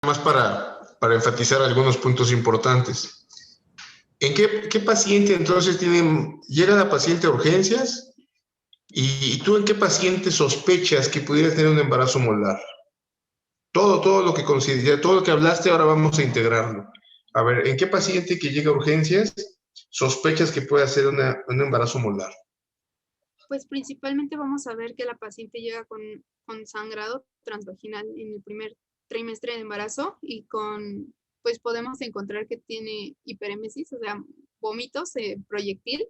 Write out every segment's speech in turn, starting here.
más para enfatizar algunos puntos importantes. ¿En qué paciente entonces llega la paciente a urgencias? ¿Y tú en qué paciente sospechas que pudiera tener un embarazo molar? Todo lo que consideré, todo lo que hablaste, ahora vamos a integrarlo. A ver, ¿en qué paciente que llega a urgencias sospechas que puede hacer un embarazo molar? Pues principalmente vamos a ver que la paciente llega con sangrado transvaginal en el primer trimestre de embarazo y pues podemos encontrar que tiene hiperémesis, o sea, vómitos, proyectil.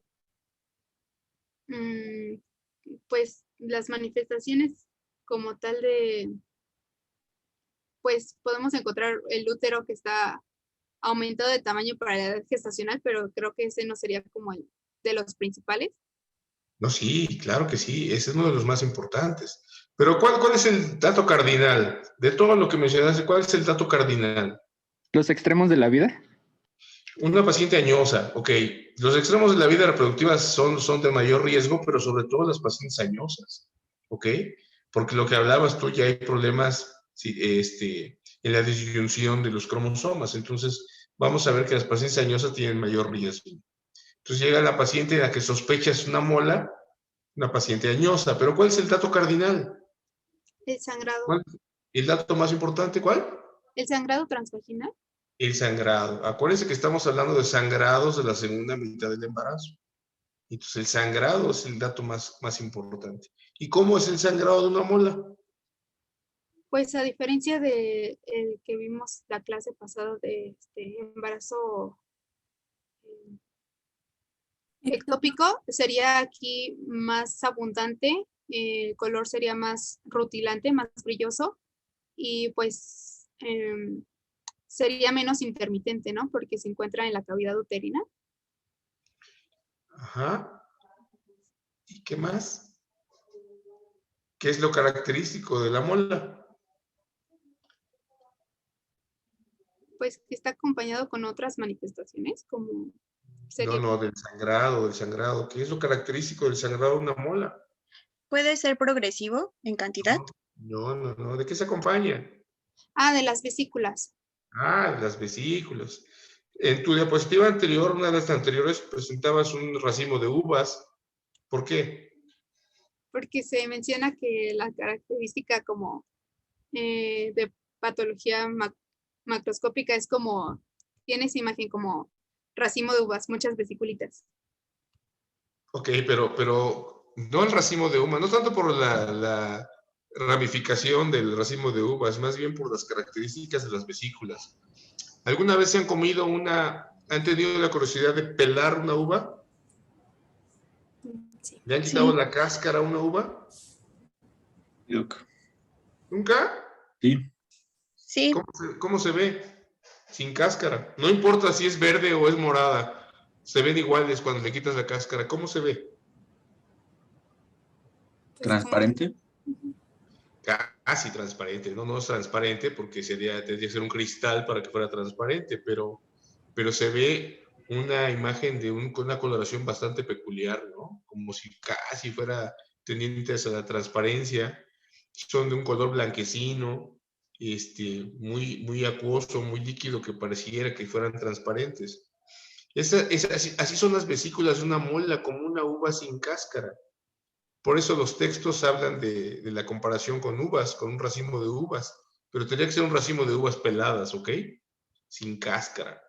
Pues las manifestaciones como tal pues podemos encontrar el útero que está aumentado de tamaño para la edad gestacional, pero creo que ese no sería como el de los principales. No, sí, claro que sí, ese es uno de los más importantes. Pero ¿cuál es el dato cardinal? De todo lo que mencionaste, ¿cuál es el dato cardinal? ¿Los extremos de la vida? Una paciente añosa, ok. Los extremos de la vida reproductiva son de mayor riesgo, pero sobre todo las pacientes añosas, ok. Porque lo que hablabas tú, ya hay problemas en la disyunción de los cromosomas. Entonces, vamos a ver que las pacientes añosas tienen mayor riesgo. Entonces llega la paciente a la que sospecha es una mola, una paciente añosa. Pero ¿cuál es el dato cardinal? El sangrado. ¿Cuál? ¿El dato más importante cuál? El sangrado transvaginal. El sangrado. Acuérdense que estamos hablando de sangrados de la segunda mitad del embarazo. Entonces el sangrado es el dato más importante. ¿Y cómo es el sangrado de una mola? Pues a diferencia de el que vimos la clase pasada de embarazo ectópico, sería aquí más abundante, el color sería más rutilante, más brilloso y pues sería menos intermitente, ¿no? Porque se encuentra en la cavidad uterina. Ajá. ¿Y qué más? ¿Qué es lo característico de la mola? Pues que está acompañado con otras manifestaciones, como sería... No, del sangrado. ¿Qué es lo característico del sangrado de una mola? ¿Puede ser progresivo en cantidad? No. ¿De qué se acompaña? De las vesículas. De las vesículas. En tu diapositiva anterior, una de las anteriores, presentabas un racimo de uvas. ¿Por qué? Porque se menciona que la característica como de patología macroscópica es como, tiene esa imagen como racimo de uvas, muchas vesiculitas. Ok, pero no el racimo de uvas, no tanto por la ramificación del racimo de uvas, más bien por las características de las vesículas. ¿Alguna vez se han tenido la curiosidad de pelar una uva? Sí. ¿Le han quitado la cáscara a una uva? ¿Nunca? Sí. ¿Cómo se ve? Sin cáscara. No importa si es verde o es morada. Se ven iguales cuando le quitas la cáscara. ¿Cómo se ve? ¿Transparente? Casi transparente. No es transparente porque tendría que ser un cristal para que fuera transparente, pero se ve una imagen de una coloración bastante peculiar, ¿no? Como si casi fuera tendientes a la transparencia. Son de un color blanquecino, muy acuoso, muy líquido, que pareciera que fueran transparentes. Así son las vesículas de una mola, como una uva sin cáscara. Por eso los textos hablan de la comparación con uvas, con un racimo de uvas, pero tendría que ser un racimo de uvas peladas, ¿ok? Sin cáscara.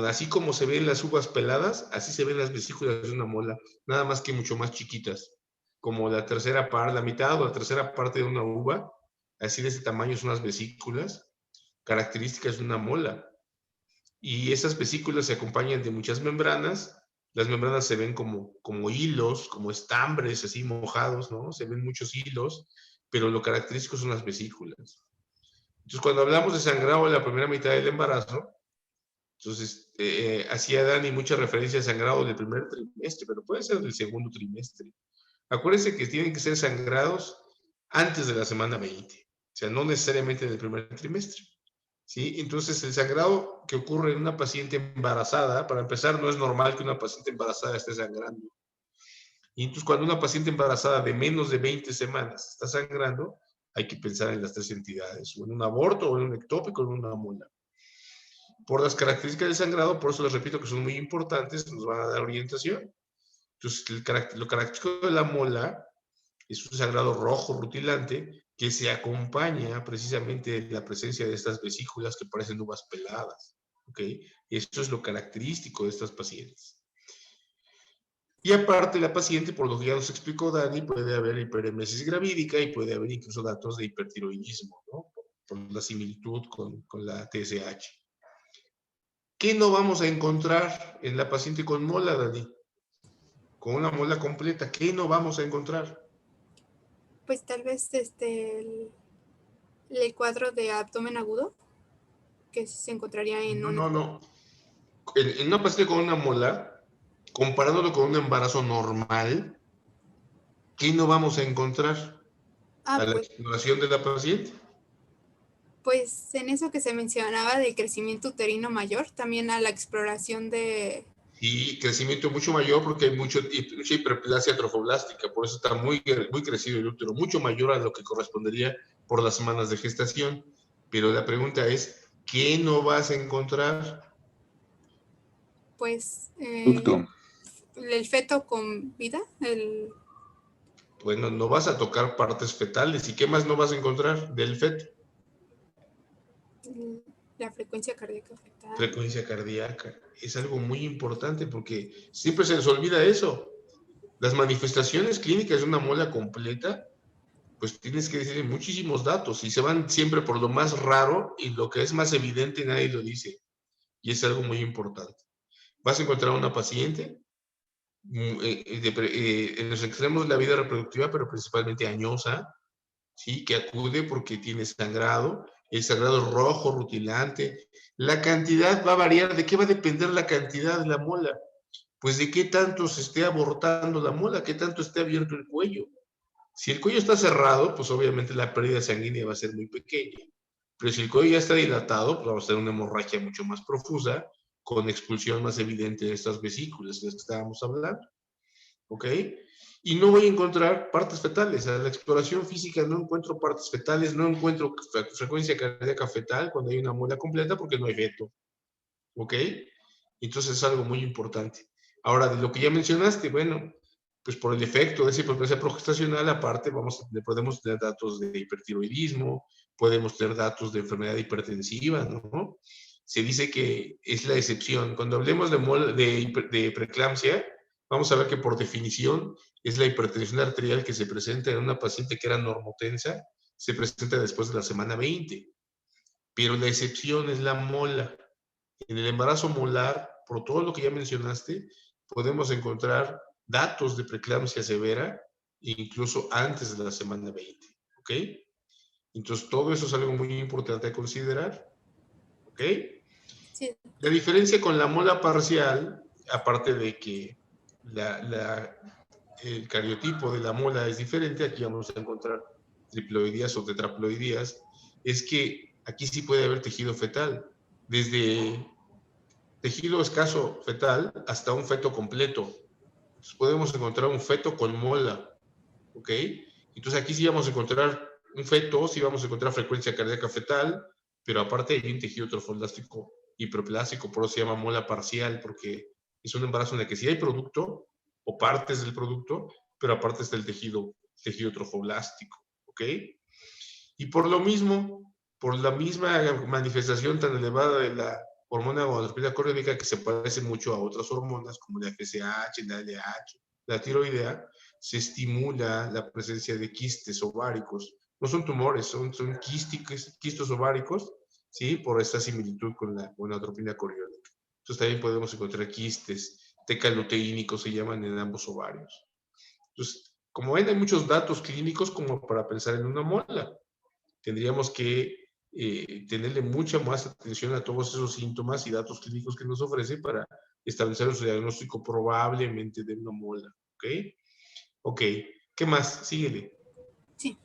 Así como se ven las uvas peladas, así se ven las vesículas de una mola, nada más que mucho más chiquitas, como la mitad o la tercera parte de una uva, así de ese tamaño son las vesículas, características de una mola. Y esas vesículas se acompañan de muchas membranas. Las membranas se ven como hilos, como estambres así mojados, ¿no? Se ven muchos hilos, pero lo característico son las vesículas. Entonces, cuando hablamos de sangrado en la primera mitad del embarazo, entonces hacía Dani mucha referencia al sangrado del primer trimestre, pero puede ser del segundo trimestre. Acuérdense que tienen que ser sangrados antes de la semana 20, o sea, no necesariamente en el primer trimestre. ¿Sí? Entonces, el sangrado que ocurre en una paciente embarazada, para empezar, no es normal que una paciente embarazada esté sangrando. Y entonces, cuando una paciente embarazada de menos de 20 semanas está sangrando, hay que pensar en las tres entidades, o en un aborto, o en un ectópico, o en una mola. Por las características del sangrado, por eso les repito que son muy importantes, nos van a dar orientación. Entonces, lo característico de la mola es un sangrado rojo rutilante que se acompaña precisamente de la presencia de estas vesículas que parecen uvas peladas. ¿Ok? Esto es lo característico de estas pacientes. Y aparte, la paciente, por lo que ya nos explicó Dani, puede haber hiperemesis gravídica y puede haber incluso datos de hipertiroidismo, ¿no? Por la similitud con la TSH. ¿Qué no vamos a encontrar en la paciente con mola, Dani? Con una mola completa, ¿qué no vamos a encontrar? Pues tal vez el cuadro de abdomen agudo, que se encontraría en No. En una paciente con una mola, comparándolo con un embarazo normal, ¿qué no vamos a encontrar a la exploración de la paciente? Pues en eso que se mencionaba del crecimiento uterino mayor, también a la exploración de... Sí, crecimiento mucho mayor porque hay mucha hiperplasia trofoblástica, por eso está muy crecido el útero, mucho mayor a lo que correspondería por las semanas de gestación. Pero la pregunta es, ¿qué no vas a encontrar? Pues Ducto. el feto con vida, Bueno, no vas a tocar partes fetales. ¿Y qué más no vas a encontrar del feto? la frecuencia cardíaca fetal. Frecuencia cardíaca. Es algo muy importante porque siempre se les olvida eso. Las manifestaciones clínicas de una mola completa, pues tienes que decir muchísimos datos y se van siempre por lo más raro y lo que es más evidente nadie lo dice. Y es algo muy importante. Vas a encontrar una paciente en los extremos de la vida reproductiva, pero principalmente añosa, ¿sí? Que acude porque tiene sangrado, el sangrado rojo, rutilante. La cantidad va a variar. ¿De qué va a depender la cantidad de la mola? Pues de qué tanto se esté abortando la mola, qué tanto esté abierto el cuello. Si el cuello está cerrado, pues obviamente la pérdida sanguínea va a ser muy pequeña. Pero si el cuello ya está dilatado, pues vamos a tener una hemorragia mucho más profusa, con expulsión más evidente de estas vesículas de las que estábamos hablando. ¿Ok? Y no voy a encontrar partes fetales. A la exploración física no encuentro partes fetales, no encuentro frecuencia cardíaca fetal cuando hay una mola completa porque no hay feto. ¿Ok? Entonces es algo muy importante. Ahora, de lo que ya mencionaste, bueno, pues por el efecto de esa hiperplasia progestacional, aparte, podemos tener datos de hipertiroidismo, podemos tener datos de enfermedad hipertensiva, ¿no? Se dice que es la excepción. Cuando hablemos de preeclampsia, vamos a ver que por definición es la hipertensión arterial que se presenta en una paciente que era normotensa, se presenta después de la semana 20. Pero la excepción es la mola. En el embarazo molar, por todo lo que ya mencionaste, podemos encontrar datos de preeclampsia severa incluso antes de la semana 20. ¿Ok? Entonces, todo eso es algo muy importante a considerar. ¿Ok? Sí. La diferencia con la mola parcial, aparte de que el cariotipo de la mola es diferente, aquí vamos a encontrar triploidías o tetraploidías, es que aquí sí puede haber tejido fetal, desde tejido escaso fetal hasta un feto completo. Entonces podemos encontrar un feto con mola, ¿ok? Entonces aquí sí vamos a encontrar un feto, sí vamos a encontrar frecuencia cardíaca fetal, pero aparte hay un tejido trofolástico hiperplástico, por eso se llama mola parcial, porque es un embarazo en el que sí hay producto o partes del producto, pero aparte está el tejido trofoblástico, ¿ok? Y por lo mismo, por la misma manifestación tan elevada de la hormona gonadotropina coriónica que se parece mucho a otras hormonas como la FSH, la LH, la tiroidea, se estimula la presencia de quistes ováricos. No son tumores, son quistes ováricos, ¿sí? Por esta similitud con la gonadotropina coriónica. Entonces también podemos encontrar quistes tecaluteínicos, se llaman en ambos ovarios. Entonces, como ven, hay muchos datos clínicos como para pensar en una mola. Tendríamos que tenerle mucha más atención a todos esos síntomas y datos clínicos que nos ofrece para establecer un diagnóstico probablemente de una mola. ¿Ok? Ok. ¿Qué más? Síguele. Sí.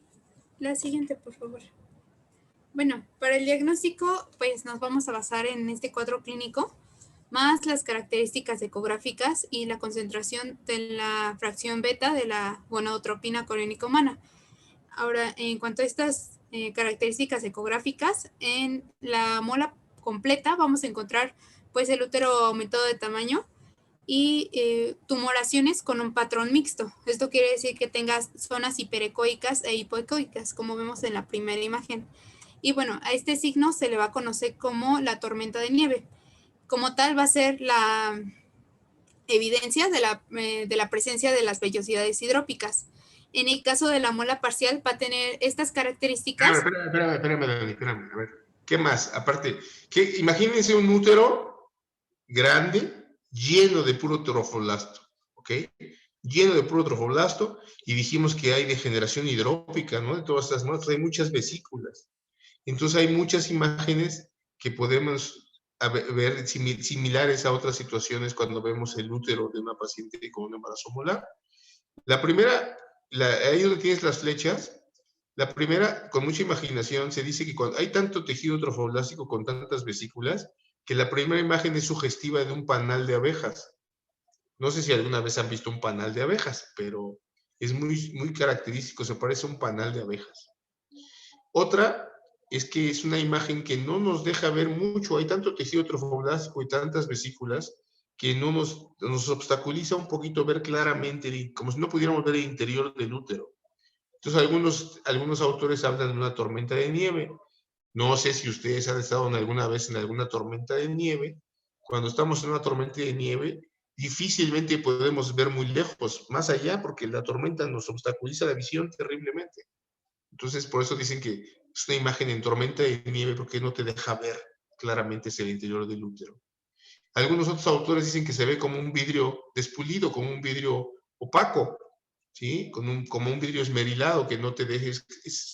La siguiente, por favor. Bueno, para el diagnóstico, pues nos vamos a basar en este cuadro clínico, más las características ecográficas y la concentración de la fracción beta de la gonadotropina coriónica humana. Ahora, en cuanto a estas características ecográficas, en la mola completa vamos a encontrar pues el útero aumentado de tamaño y tumoraciones con un patrón mixto. Esto quiere decir que tengas zonas hiperecoicas e hipoecoicas, como vemos en la primera imagen. Y bueno, a este signo se le va a conocer como la tormenta de nieve. Como tal, va a ser la evidencia de la presencia de las vellosidades hidrópicas. En el caso de la mola parcial, va a tener estas características. Espérame, Dani, espérame. A ver, ¿qué más? Aparte, imagínense un útero grande, lleno de puro trofoblasto, ¿ok? Lleno de puro trofoblasto, y dijimos que hay degeneración hidrópica, ¿no? De todas estas muestras, hay muchas vesículas. Entonces hay muchas imágenes que podemos ver similares a otras situaciones cuando vemos el útero de una paciente con un embarazo molar. La primera, ahí donde tienes las flechas, la primera, con mucha imaginación, se dice que cuando hay tanto tejido trofoblástico con tantas vesículas, que la primera imagen es sugestiva de un panal de abejas. No sé si alguna vez han visto un panal de abejas, pero es muy, muy característico, se parece a un panal de abejas. Otra es que es una imagen que no nos deja ver mucho, hay tanto tejido trofoblástico y tantas vesículas que nos obstaculiza un poquito ver claramente, como si no pudiéramos ver el interior del útero. Entonces algunos autores hablan de una tormenta de nieve. No sé si ustedes han estado alguna vez en alguna tormenta de nieve. Cuando estamos en una tormenta de nieve, difícilmente podemos ver muy lejos, más allá, porque la tormenta nos obstaculiza la visión terriblemente. Entonces, por eso dicen que es una imagen en tormenta de nieve porque no te deja ver claramente hacia el interior del útero. Algunos otros autores dicen que se ve como un vidrio despulido, como un vidrio opaco, ¿sí? Como un vidrio esmerilado que no te dejes,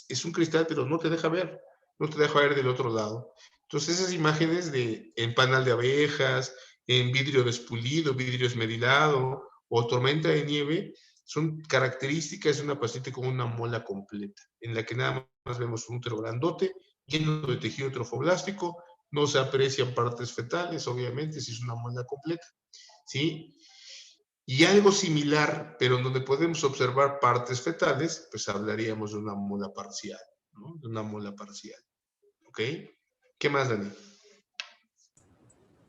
es un cristal, pero no te deja ver, no te deja ver del otro lado. Entonces, esas imágenes en panal de abejas, en vidrio despulido, vidrio esmerilado o tormenta de nieve, son características de una paciente con una mola completa, en la que nada más vemos un útero grandote, lleno de tejido trofoblástico, no se aprecian partes fetales, obviamente, si es una mola completa, ¿sí? Y algo similar, pero donde podemos observar partes fetales, pues hablaríamos de una mola parcial, ¿no? De una mola parcial, ¿ok? ¿Qué más, Dani?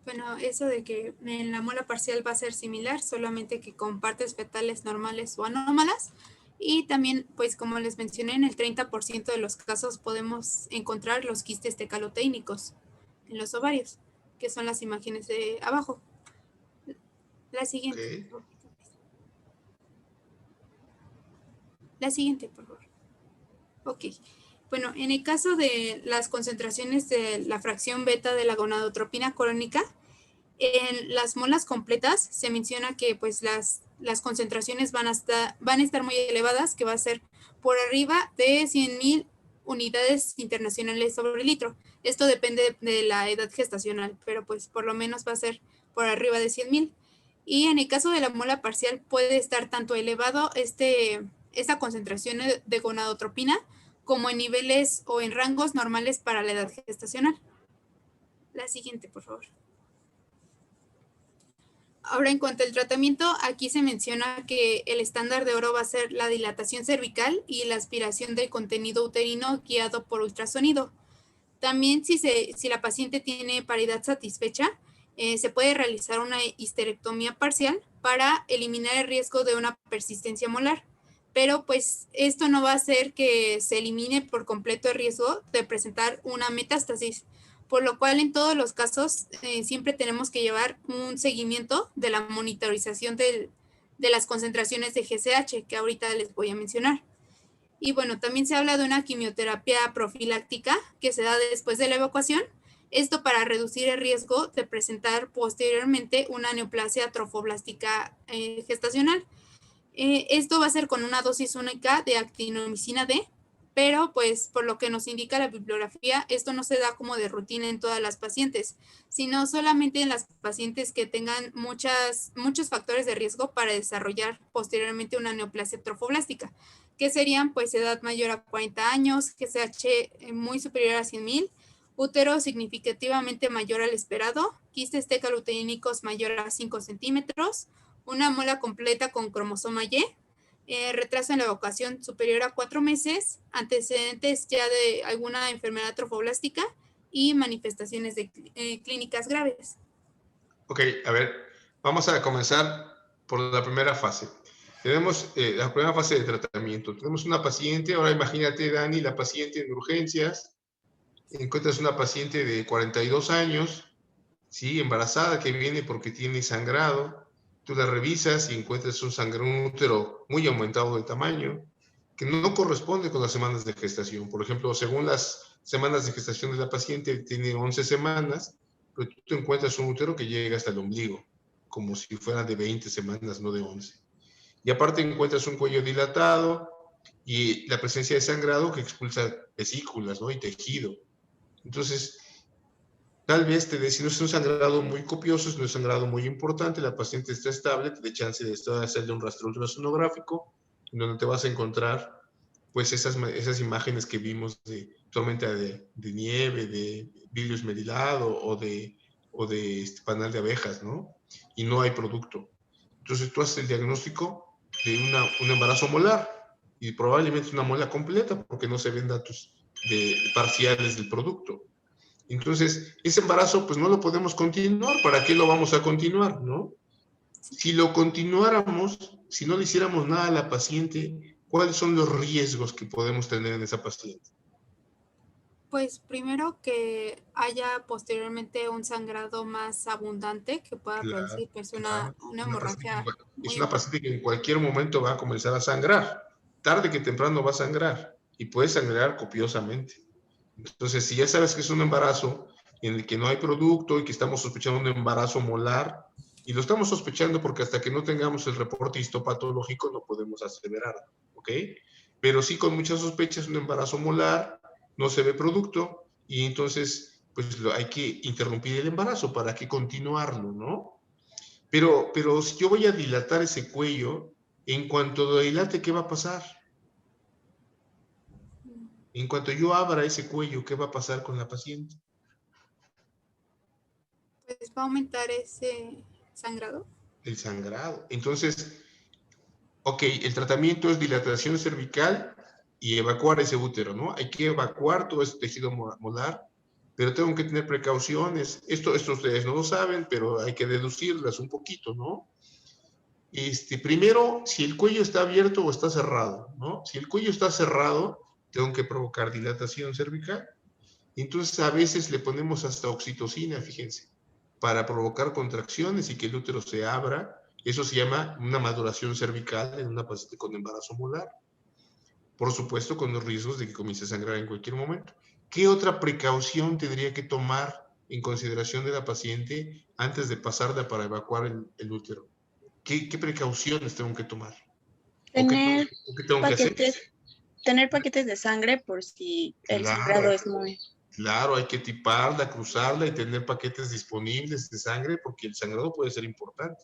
Bueno, eso de que en la mola parcial va a ser similar, solamente que con partes fetales normales o anómalas. Y también, pues como les mencioné, en el 30% de los casos podemos encontrar los quistes tecaloténicos en los ovarios, que son las imágenes de abajo. La siguiente. Okay. La siguiente, por favor. Ok. Bueno, en el caso de las concentraciones de la fracción beta de la gonadotropina crónica, en las molas completas se menciona que pues las concentraciones van a estar muy elevadas, que va a ser por arriba de 100.000 unidades internacionales sobre litro. Esto depende de la edad gestacional, pero pues por lo menos va a ser por arriba de 100.000. Y en el caso de la mola parcial puede estar tanto elevado esta concentración de gonadotropina como en niveles o en rangos normales para la edad gestacional. La siguiente, por favor. Ahora, en cuanto al tratamiento, aquí se menciona que el estándar de oro va a ser la dilatación cervical y la aspiración del contenido uterino guiado por ultrasonido. También, si la paciente tiene paridad satisfecha, se puede realizar una histerectomía parcial para eliminar el riesgo de una persistencia molar. Pero pues esto no va a hacer que se elimine por completo el riesgo de presentar una metástasis, por lo cual en todos los casos siempre tenemos que llevar un seguimiento de la monitorización de las concentraciones de GCH, que ahorita les voy a mencionar. Y bueno, también se habla de una quimioterapia profiláctica que se da después de la evacuación, esto para reducir el riesgo de presentar posteriormente una neoplasia trofoblástica gestacional. Esto va a ser con una dosis única de actinomicina D, pero pues por lo que nos indica la bibliografía, esto no se da como de rutina en todas las pacientes, sino solamente en las pacientes que tengan muchos factores de riesgo para desarrollar posteriormente una neoplasia trofoblástica, que serían pues edad mayor a 40 años, GCH muy superior a 100.000, útero significativamente mayor al esperado, quistes tecaluteinicos mayor a 5 centímetros, una mola completa con cromosoma Y, retraso en la evacuación superior a 4 meses, antecedentes ya de alguna enfermedad trofoblástica y manifestaciones clínicas graves. Ok, a ver, vamos a comenzar por la primera fase. Tenemos la primera fase de tratamiento. Tenemos una paciente, ahora imagínate, Dani, la paciente en urgencias. Encuentras una paciente de 42 años, ¿sí? Embarazada, que viene porque tiene sangrado. Tú la revisas y encuentras un útero muy aumentado de tamaño, que no corresponde con las semanas de gestación. Por ejemplo, según las semanas de gestación de la paciente, tiene 11 semanas, pero tú te encuentras un útero que llega hasta el ombligo, como si fuera de 20 semanas, no de 11. Y aparte encuentras un cuello dilatado y la presencia de sangrado que expulsa vesículas, ¿no? Y tejido. Entonces, tal vez te si no es un sangrado muy copioso, es un sangrado muy importante, la paciente está estable, te da chance de hacerle un rastreo ultrasonográfico, en donde te vas a encontrar pues esas imágenes que vimos de tormenta de nieve, de vidrio esmerilado o de panal de abejas, ¿no? Y no hay producto. Entonces tú haces el diagnóstico de un embarazo molar y probablemente una mola completa porque no se ven datos parciales del producto. Entonces, ese embarazo pues no lo podemos continuar. ¿Para qué lo vamos a continuar, no? Si lo continuáramos, si no le hiciéramos nada a la paciente, ¿cuáles son los riesgos que podemos tener en esa paciente? Pues primero que haya posteriormente un sangrado más abundante que pueda producir pues una hemorragia Es muy una importante. paciente que en cualquier momento va a comenzar a sangrar. Tarde que temprano va a sangrar y puede sangrar copiosamente. Entonces, si ya sabes que es un embarazo en el que no hay producto y que estamos sospechando un embarazo molar, y lo estamos sospechando porque hasta que no tengamos el reporte histopatológico no podemos aseverar, ¿ok? Pero sí con muchas sospechas un embarazo molar, no se ve producto y entonces pues hay que interrumpir el embarazo para que continuarlo, ¿no? Pero si yo voy a dilatar ese cuello, en cuanto lo dilate, ¿qué va a pasar? En cuanto yo abra ese cuello, ¿qué va a pasar con la paciente? Pues va a aumentar ese sangrado. El sangrado. Entonces, ok, el tratamiento es dilatación cervical y evacuar ese útero, ¿no? Hay que evacuar todo ese tejido molar, pero tengo que tener precauciones. Esto ustedes no lo saben, pero hay que deducirlas un poquito, ¿no? Primero, si el cuello está abierto o está cerrado, ¿no? Si el cuello está cerrado, tengo que provocar dilatación cervical. Entonces, a veces le ponemos hasta oxitocina, fíjense, para provocar contracciones y que el útero se abra. Eso se llama una maduración cervical en una paciente con embarazo molar. Por supuesto, con los riesgos de que comience a sangrar en cualquier momento. ¿Qué otra precaución tendría que tomar en consideración de la paciente antes de pasarla para evacuar el útero? ¿Qué precauciones tengo que tomar? Tener ¿O qué tengo que hacer? tener paquetes de sangre por si el sangrado Claro, es muy... claro, hay que tiparla, cruzarla y tener paquetes disponibles de sangre porque el sangrado puede ser importante.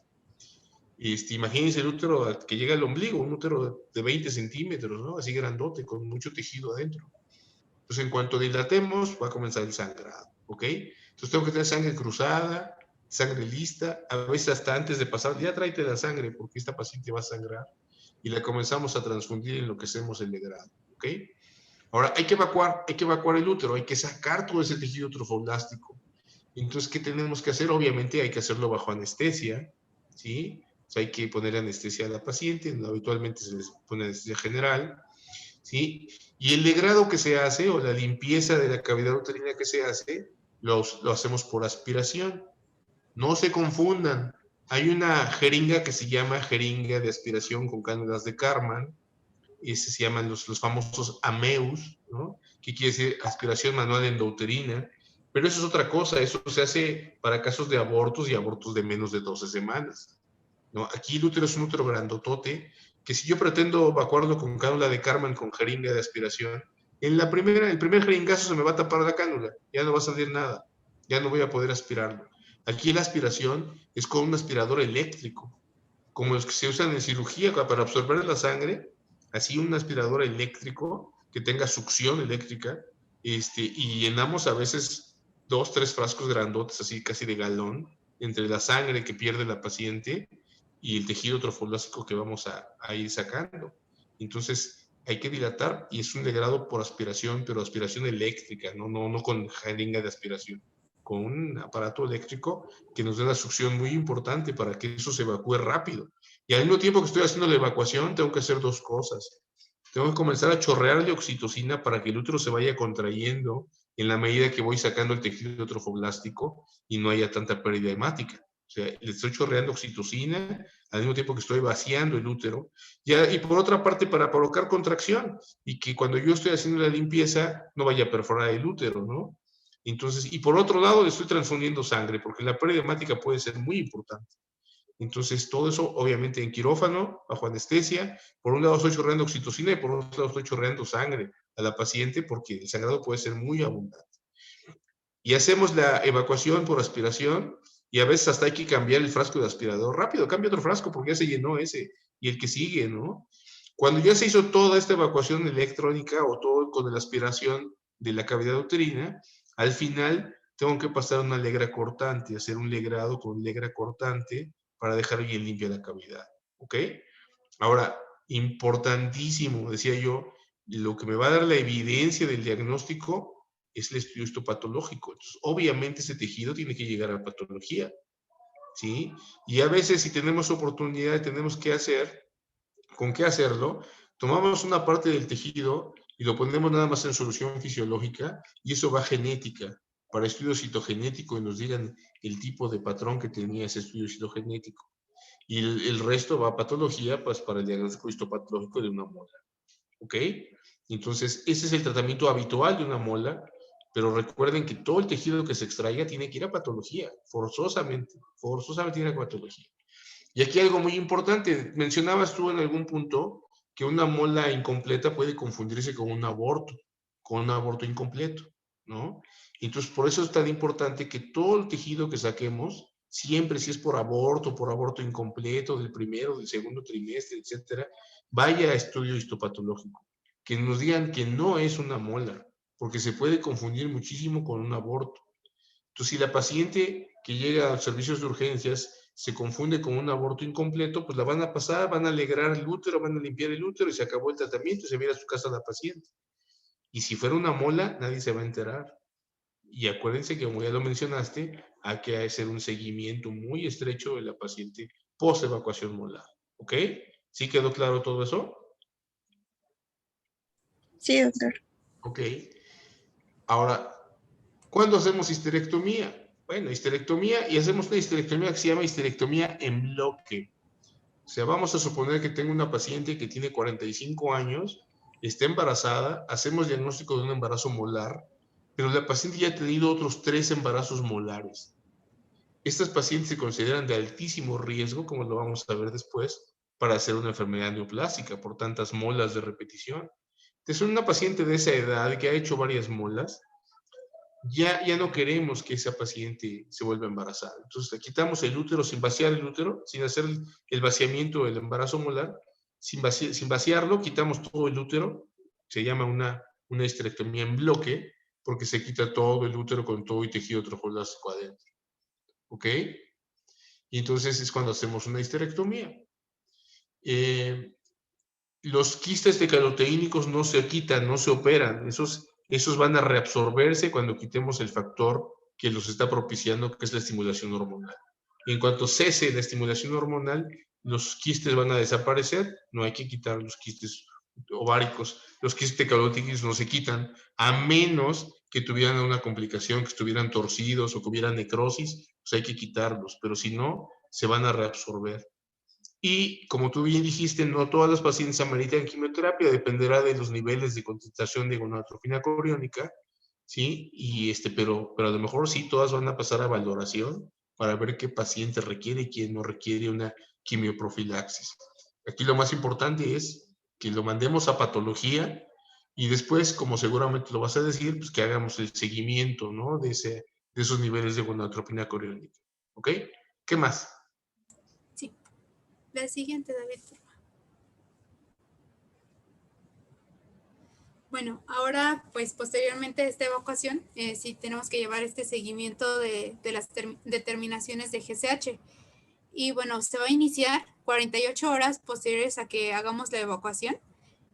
Imagínense el útero que llega al ombligo, un útero de 20 centímetros, ¿no? Así grandote, con mucho tejido adentro. Entonces, en cuanto dilatemos, va a comenzar el sangrado, ¿ok? Entonces, tengo que tener sangre cruzada, sangre lista, a veces hasta antes de pasar, ya tráete la sangre porque esta paciente va a sangrar y la comenzamos a transfundir en lo que hacemos el legrado, ¿ok? Ahora, hay que evacuar el útero, hay que sacar todo ese tejido trofoblástico. Entonces, ¿qué tenemos que hacer? Obviamente hay que hacerlo bajo anestesia, ¿sí? O sea, hay que poner anestesia a la paciente, habitualmente se les pone anestesia general, ¿sí? Y el legrado que se hace, o la limpieza de la cavidad uterina que se hace, lo hacemos por aspiración. No se confundan. Hay una jeringa que se llama jeringa de aspiración con cánulas de Karman, y se llaman los famosos AMEUS, ¿no? Que quiere decir aspiración manual endouterina, pero eso es otra cosa, eso se hace para casos de abortos y abortos de menos de 12 semanas, ¿no? Aquí el útero es un útero grandotote, que si yo pretendo evacuarlo con cánula de Karman con jeringa de aspiración, el primer jeringazo se me va a tapar la cánula, ya no va a salir nada, ya no voy a poder aspirarlo. Aquí la aspiración es con un aspirador eléctrico, como los que se usan en cirugía para absorber la sangre, así un aspirador eléctrico que tenga succión eléctrica, y llenamos a veces 2, 3 frascos grandotes, así casi de galón, entre la sangre que pierde la paciente y el tejido trofolástico que vamos a ir sacando. Entonces, hay que dilatar y es un legrado por aspiración, pero aspiración eléctrica, no con jeringa de aspiración, con un aparato eléctrico que nos dé una succión muy importante para que eso se evacúe rápido. Y al mismo tiempo que estoy haciendo la evacuación, tengo que hacer dos cosas. Tengo que comenzar a chorrearle oxitocina para que el útero se vaya contrayendo en la medida que voy sacando el tejido trofoblástico y no haya tanta pérdida hemática. O sea, le estoy chorreando oxitocina al mismo tiempo que estoy vaciando el útero. Y por otra parte, para provocar contracción y que cuando yo estoy haciendo la limpieza no vaya a perforar el útero, ¿no? Entonces, y por otro lado, le estoy transfundiendo sangre, porque la pérdida hemática puede ser muy importante. Entonces, todo eso, obviamente, en quirófano, bajo anestesia. Por un lado estoy chorreando oxitocina y por otro lado estoy chorreando sangre a la paciente porque el sangrado puede ser muy abundante. Y hacemos la evacuación por aspiración y a veces hasta hay que cambiar el frasco de aspirador. Rápido, cambia otro frasco porque ya se llenó ese y el que sigue, ¿no? Cuando ya se hizo toda esta evacuación electrónica o todo con la aspiración de la cavidad uterina, al final tengo que pasar una legra cortante, hacer un legrado con legra cortante para dejar bien limpia la cavidad, ¿ok? Ahora, importantísimo, decía yo, lo que me va a dar la evidencia del diagnóstico es el estudio histopatológico. Entonces, obviamente ese tejido tiene que llegar a patología, ¿sí? Y a veces si tenemos oportunidad y tenemos que hacer, ¿con qué hacerlo? Tomamos una parte del tejido y lo ponemos nada más en solución fisiológica y eso va a genética, para estudio citogenético y nos digan el tipo de patrón que tenía ese estudio citogenético. Y el resto va a patología, pues para el diagnóstico histopatológico de una mola. ¿Ok? Entonces, ese es el tratamiento habitual de una mola, pero recuerden que todo el tejido que se extraiga tiene que ir a patología, forzosamente tiene que ir a patología. Y aquí algo muy importante, mencionabas tú en algún punto que una mola incompleta puede confundirse con un aborto incompleto, ¿no? Entonces, por eso es tan importante que todo el tejido que saquemos, siempre si es por aborto incompleto, del primero, del segundo trimestre, etcétera, vaya a estudio histopatológico, que nos digan que no es una mola, porque se puede confundir muchísimo con un aborto. Entonces, si la paciente que llega a los servicios de urgencias se confunde con un aborto incompleto, pues la van a pasar, van a alegrar el útero, van a limpiar el útero y se acabó el tratamiento y se va a ir a su casa la paciente. Y si fuera una mola, nadie se va a enterar. Y acuérdense que, como ya lo mencionaste, hay que hacer un seguimiento muy estrecho de la paciente post evacuación molar. ¿Ok? ¿Sí quedó claro todo eso? Sí, doctor. Ok. Ahora, ¿cuándo hacemos histerectomía? Bueno, histerectomía, y hacemos una histerectomía que se llama histerectomía en bloque. O sea, vamos a suponer que tengo una paciente que tiene 45 años, está embarazada, hacemos diagnóstico de un embarazo molar, pero la paciente ya ha tenido otros 3 embarazos molares. Estas pacientes se consideran de altísimo riesgo, como lo vamos a ver después, para hacer una enfermedad neoplástica por tantas molas de repetición. Entonces, una paciente de esa edad que ha hecho varias molas, ya no queremos que esa paciente se vuelva embarazada. Entonces, le quitamos el útero sin vaciar el útero, sin hacer el vaciamiento del embarazo molar, sin vaciarlo, quitamos todo el útero, se llama una histerectomía en bloque, porque se quita todo el útero con todo el tejido trofolástico adentro. ¿Ok? Y entonces es cuando hacemos una histerectomía. Los quistes decaloteínicos no se quitan, no se operan. Esos van a reabsorberse cuando quitemos el factor que los está propiciando, que es la estimulación hormonal. En cuanto cese la estimulación hormonal, los quistes van a desaparecer. No hay que quitar los quistes ováricos. Los quistes decaloteínicos no se quitan, a menos que tuvieran una complicación, que estuvieran torcidos o que hubiera necrosis, pues hay que quitarlos. Pero si no, se van a reabsorber. Y como tú bien dijiste, no todas las pacientes ameritan quimioterapia, dependerá de los niveles de concentración de gonadotrofina coriónica, ¿sí? Pero a lo mejor sí todas van a pasar a valoración para ver qué paciente requiere y quién no requiere una quimioprofilaxis. Aquí lo más importante es que lo mandemos a patología y después, como seguramente lo vas a decir, pues que hagamos el seguimiento, ¿no? De esos niveles de gonadotropina coriónica. ¿Ok? ¿Qué más? Sí. La siguiente, David. Bueno, ahora, pues posteriormente a esta evacuación, sí tenemos que llevar este seguimiento de las determinaciones de GCH. Y bueno, se va a iniciar 48 horas posteriores a que hagamos la evacuación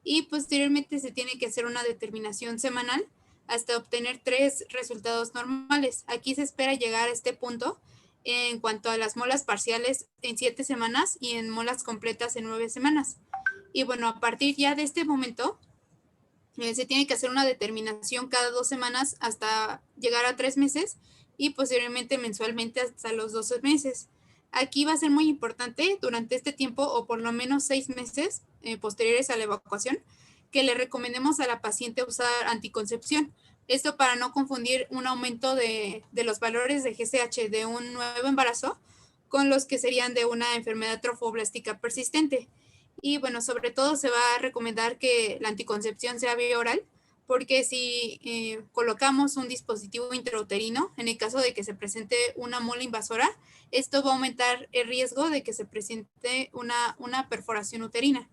y posteriormente se tiene que hacer una determinación semanal hasta obtener 3 resultados normales. Aquí se espera llegar a este punto en cuanto a las molas parciales en 7 semanas y en molas completas en 9 semanas. Y bueno, a partir ya de este momento, se tiene que hacer una determinación cada 2 semanas hasta llegar a 3 meses y posteriormente mensualmente hasta los 12 meses. Aquí va a ser muy importante durante este tiempo o por lo menos 6 meses posteriores a la evacuación que le recomendemos a la paciente usar anticoncepción. Esto para no confundir un aumento de los valores de GCH de un nuevo embarazo con los que serían de una enfermedad trofoblástica persistente. Y bueno, sobre todo se va a recomendar que la anticoncepción sea vía oral, porque si colocamos un dispositivo intrauterino, en el caso de que se presente una mola invasora, esto va a aumentar el riesgo de que se presente una perforación uterina.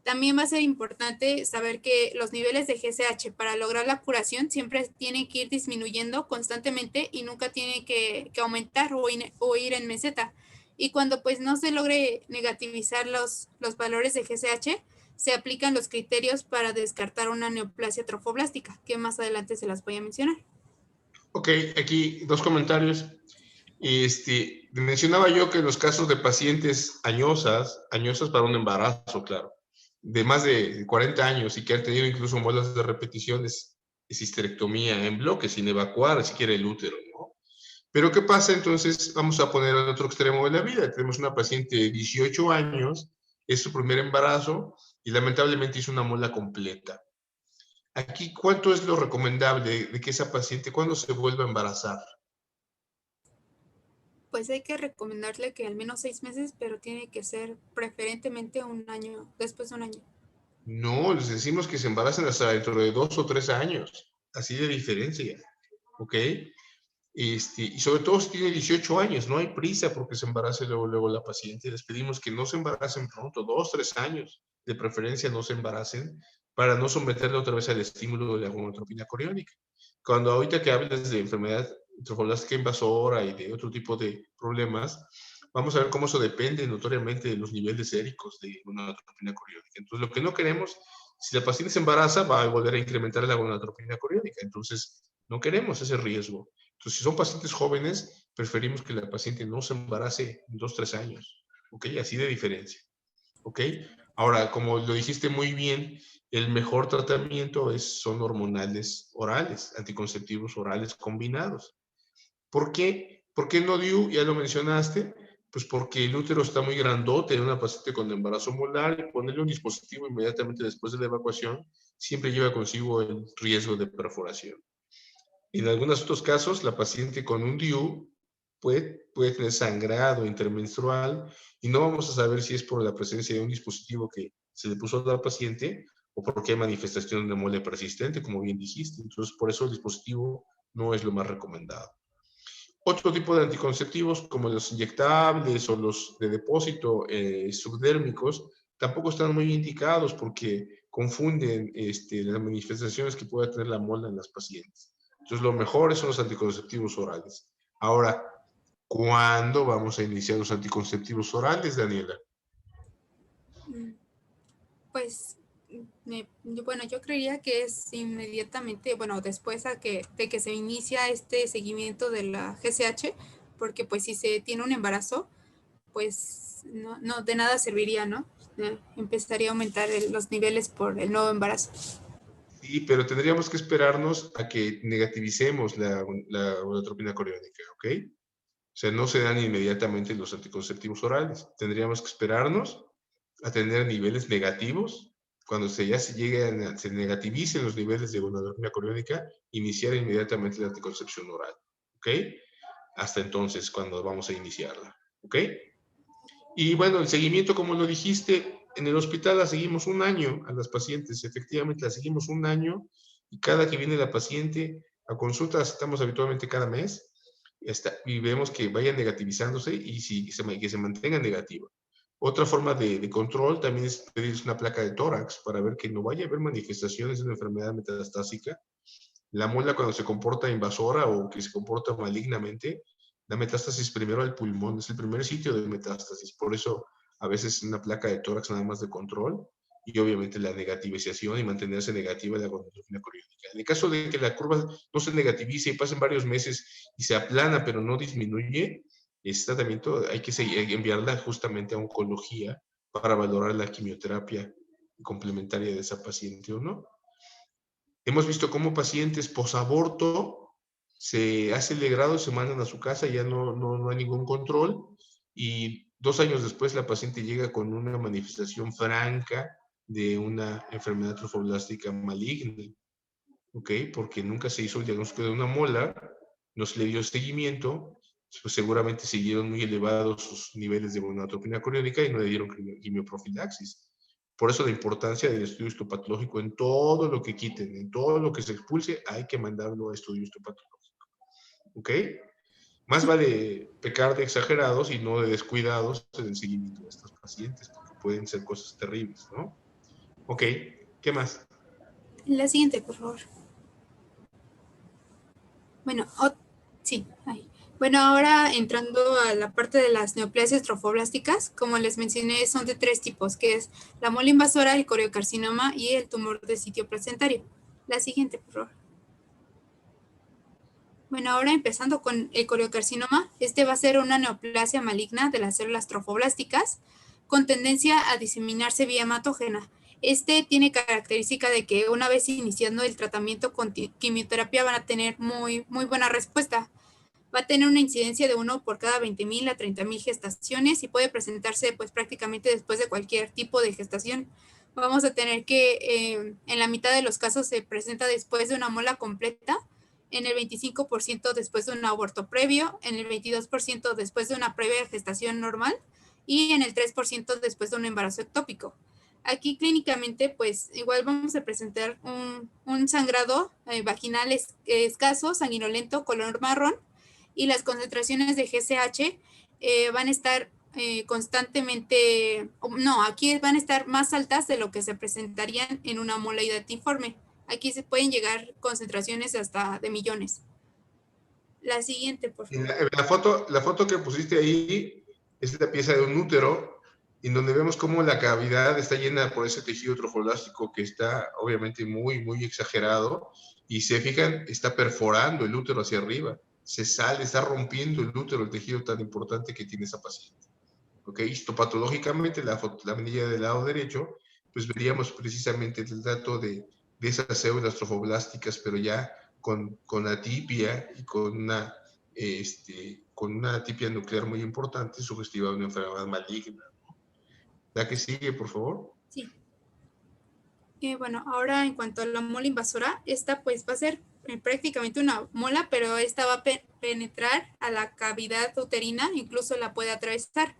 También va a ser importante saber que los niveles de GCH para lograr la curación siempre tienen que ir disminuyendo constantemente y nunca tienen que aumentar o ir en meseta. Y cuando pues no se logre negativizar los valores de GCH, se aplican los criterios para descartar una neoplasia trofoblástica, que más adelante se las voy a mencionar. Ok, aquí 2 comentarios. Mencionaba yo que en los casos de pacientes añosas para un embarazo, claro, de más de 40 años y que han tenido incluso muelas de repeticiones, es histerectomía en bloque, sin evacuar siquiera el útero, ¿no? Pero ¿qué pasa entonces? Vamos a poner al otro extremo de la vida. Tenemos una paciente de 18 años, es su primer embarazo y lamentablemente hizo una muela completa. Aquí, ¿cuánto es lo recomendable de que esa paciente, cuándo se vuelva a embarazar? Pues hay que recomendarle que al menos 6 meses, pero tiene que ser preferentemente un año, después de un año. No, les decimos que se embaracen hasta dentro de 2 o 3 años. Así de diferencia, ¿ok? Y sobre todo si tiene 18 años, no hay prisa porque se embarace luego la paciente. Les pedimos que no se embaracen pronto, 2, 3 años. De preferencia no se embaracen para no someterle otra vez al estímulo de la gonadotropina coriónica. Cuando ahorita que hables de enfermedad trofoblástica invasora y de otro tipo de problemas, vamos a ver cómo eso depende notoriamente de los niveles séricos de gonadotropina coriónica. Entonces, lo que no queremos, si la paciente se embaraza, va a volver a incrementar la gonadotropina coriónica. Entonces, no queremos ese riesgo. Entonces, si son pacientes jóvenes, preferimos que la paciente no se embarace en 2, 3 años. ¿Ok? Así de diferencia. ¿Ok? Ahora, como lo dijiste muy bien, el mejor tratamiento son hormonales orales, anticonceptivos orales combinados. ¿Por qué? ¿Por qué no DIU? Ya lo mencionaste. Pues porque el útero está muy grandote en una paciente con embarazo molar y ponerle un dispositivo inmediatamente después de la evacuación siempre lleva consigo el riesgo de perforación. En algunos otros casos, la paciente con un DIU puede tener sangrado intermenstrual y no vamos a saber si es por la presencia de un dispositivo que se le puso a la paciente o porque hay manifestación de mole persistente, como bien dijiste. Entonces, por eso el dispositivo no es lo más recomendado. Otro tipo de anticonceptivos, como los inyectables o los de depósito subdérmicos, tampoco están muy indicados porque confunden las manifestaciones que pueda tener la mola en las pacientes. Entonces, lo mejor son los anticonceptivos orales. Ahora, ¿cuándo vamos a iniciar los anticonceptivos orales, Daniela? Pues, bueno, yo creería que es inmediatamente, bueno, después de que se inicia este seguimiento de la GCH, porque pues si se tiene un embarazo, pues no de nada serviría, ¿no? Empezaría a aumentar los niveles por el nuevo embarazo. Sí, pero tendríamos que esperarnos a que negativicemos la gonadotropina coriónica, ¿ok? O sea, no se dan inmediatamente los anticonceptivos orales. Tendríamos que esperarnos a tener niveles negativos. Cuando se negativicen los niveles de gonadotropina coriónica, iniciar inmediatamente la anticoncepción oral, ¿ok? Hasta entonces, cuando vamos a iniciarla, ¿ok? Y bueno, el seguimiento, como lo dijiste, en el hospital la seguimos un año a las pacientes, efectivamente la seguimos un año y cada que viene la paciente a consulta, estamos habitualmente cada mes y vemos que vaya negativizándose y que se mantenga negativa. Otra forma de control también es pedir una placa de tórax para ver que no vaya a haber manifestaciones de una enfermedad metastásica. La muela cuando se comporta invasora o que se comporta malignamente, la metástasis primero al pulmón, es el primer sitio de metástasis, por eso a veces una placa de tórax nada más de control, y obviamente la negativización y mantenerse negativa de la gonadotropina coriónica. En el caso de que la curva no se negativice y pasen varios meses y se aplana pero no disminuye, ese tratamiento hay que enviarla justamente a oncología para valorar la quimioterapia complementaria de esa paciente o no. Hemos visto cómo pacientes posaborto se hace el degrado, se mandan a su casa, ya no hay ningún control, y 2 años después la paciente llega con una manifestación franca de una enfermedad trofoblástica maligna, ¿ok? Porque nunca se hizo el diagnóstico de una molar, no se le dio seguimiento, pues seguramente siguieron muy elevados sus niveles de gonadotropina coriónica y no le dieron quimioprofilaxis. Por eso la importancia del estudio histopatológico en todo lo que quiten, en todo lo que se expulse, hay que mandarlo a estudio histopatológico, ¿ok? Más vale pecar de exagerados y no de descuidados en el seguimiento de estos pacientes, porque pueden ser cosas terribles, ¿no? Ok, ¿qué más? La siguiente, por favor. Bueno, sí, ahí. Bueno, ahora entrando a la parte de las neoplasias trofoblásticas, como les mencioné, son de 3 tipos, que es la mola invasora, el coriocarcinoma y el tumor de sitio placentario. La siguiente, por favor. Bueno, ahora empezando con el coriocarcinoma, este va a ser una neoplasia maligna de las células trofoblásticas con tendencia a diseminarse vía hematógena. Este tiene característica de que una vez iniciando el tratamiento con quimioterapia van a tener muy buena respuesta. Va a tener una incidencia de 1 por cada 20,000 a 30,000 gestaciones y puede presentarse pues prácticamente después de cualquier tipo de gestación. Vamos a tener que en la mitad de los casos se presenta después de una mola completa, en el 25% después de un aborto previo, en el 22% después de una previa gestación normal y en el 3% después de un embarazo ectópico. Aquí clínicamente, pues igual vamos a presentar un sangrado vaginal escaso, sanguinolento, color marrón, y las concentraciones de GCH van a estar constantemente, no, aquí van a estar más altas de lo que se presentarían en una mola hidatiforme. Aquí se pueden llegar concentraciones hasta de millones. La siguiente, por favor. La foto que pusiste ahí es la pieza de un útero, en donde vemos cómo la cavidad está llena por ese tejido trofoblástico que está obviamente muy exagerado, y se fijan, está perforando el útero hacia arriba, se sale, está rompiendo el útero, el tejido tan importante que tiene esa paciente. ¿Ok? Histopatológicamente, la manilla del lado derecho, pues veríamos precisamente el dato de esas células trofoblásticas, pero ya con atipia y con una atipia nuclear muy importante, sugestiva de una enfermedad maligna. ¿La que sigue, por favor? Sí. Bueno, ahora en cuanto a la mola invasora, esta pues va a ser prácticamente una mola, pero esta va a penetrar a la cavidad uterina, incluso la puede atravesar.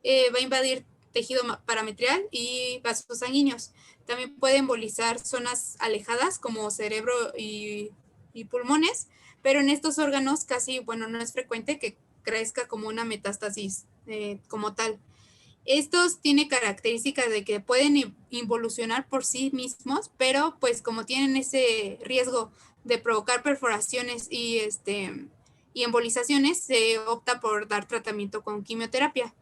Va a invadir tejido parametrial y vasos sanguíneos. También puede embolizar zonas alejadas como cerebro y pulmones, pero en estos órganos casi, bueno, no es frecuente que crezca como una metástasis como tal. Estos tienen características de que pueden involucionar por sí mismos, pero pues como tienen ese riesgo de provocar perforaciones y embolizaciones, se opta por dar tratamiento con quimioterapia.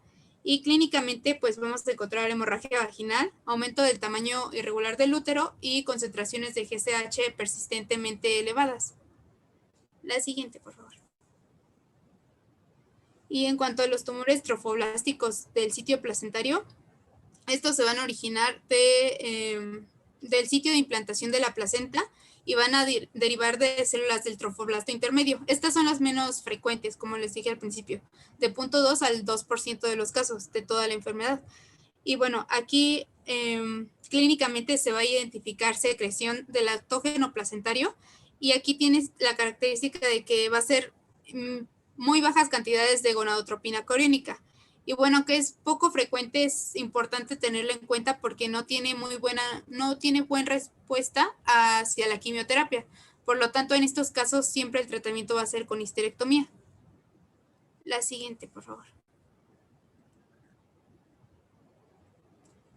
Y clínicamente pues vamos a encontrar hemorragia vaginal, aumento del tamaño irregular del útero y concentraciones de GCH persistentemente elevadas. La siguiente, por favor. Y en cuanto a los tumores trofoblásticos del sitio placentario, estos se van a originar del sitio de implantación de la placenta y van a derivar de células del trofoblasto intermedio. Estas son las menos frecuentes, como les dije al principio, de 0.2 al 2% de los casos de toda la enfermedad. Y bueno, aquí clínicamente se va a identificar secreción del lactógeno placentario, y aquí tienes la característica de que va a ser muy bajas cantidades de gonadotropina coriónica. Y bueno, que es poco frecuente, es importante tenerlo en cuenta porque no tiene buena respuesta hacia la quimioterapia. Por lo tanto, en estos casos siempre el tratamiento va a ser con histerectomía. La siguiente, por favor.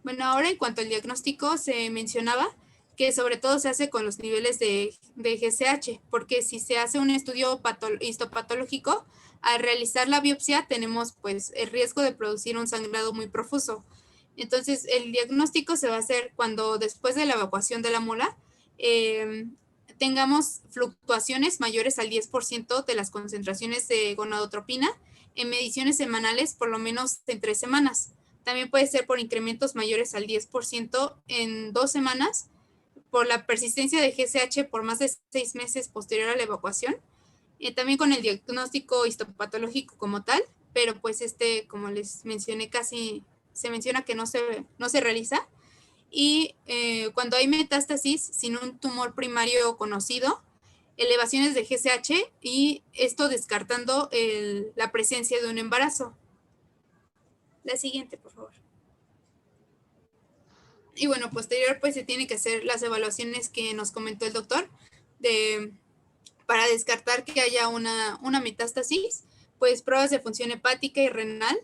Bueno, ahora en cuanto al diagnóstico, se mencionaba que sobre todo se hace con los niveles de GCH, porque si se hace un estudio histopatológico, al realizar la biopsia tenemos pues el riesgo de producir un sangrado muy profuso. Entonces el diagnóstico se va a hacer cuando después de la evacuación de la muela tengamos fluctuaciones mayores al 10% de las concentraciones de gonadotropina en mediciones semanales por lo menos en 3 semanas. También puede ser por incrementos mayores al 10% en 2 semanas, por la persistencia de GSH por más de 6 meses posterior a la evacuación, también con el diagnóstico histopatológico como tal, pero pues como les mencioné, casi se menciona que no se realiza. Y cuando hay metástasis sin un tumor primario conocido, elevaciones de GSH y esto descartando la presencia de un embarazo. La siguiente, por favor. Y bueno, posterior pues se tiene que hacer las evaluaciones que nos comentó el doctor para descartar que haya una metástasis, pues pruebas de función hepática y renal.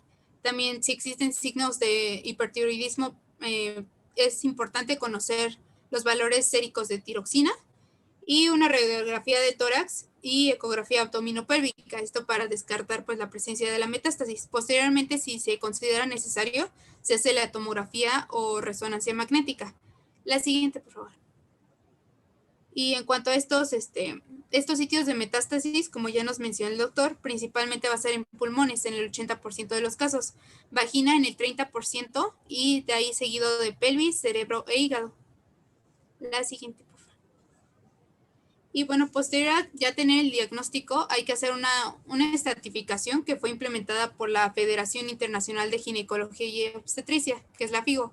También si existen signos de hipertiroidismo, es importante conocer los valores séricos de tiroxina y una radiografía de tórax y ecografía abdominopélvica, esto para descartar pues la presencia de la metástasis. Posteriormente, si se considera necesario, se hace la tomografía o resonancia magnética. La siguiente, por favor. Y en cuanto a estos sitios de metástasis, como ya nos mencionó el doctor, principalmente va a ser en pulmones en el 80% de los casos, vagina en el 30% y de ahí seguido de pelvis, cerebro e hígado. La siguiente, por favor. Y bueno, posterior a ya tener el diagnóstico, hay que hacer una estratificación que fue implementada por la Federación Internacional de Ginecología y Obstetricia, que es la FIGO.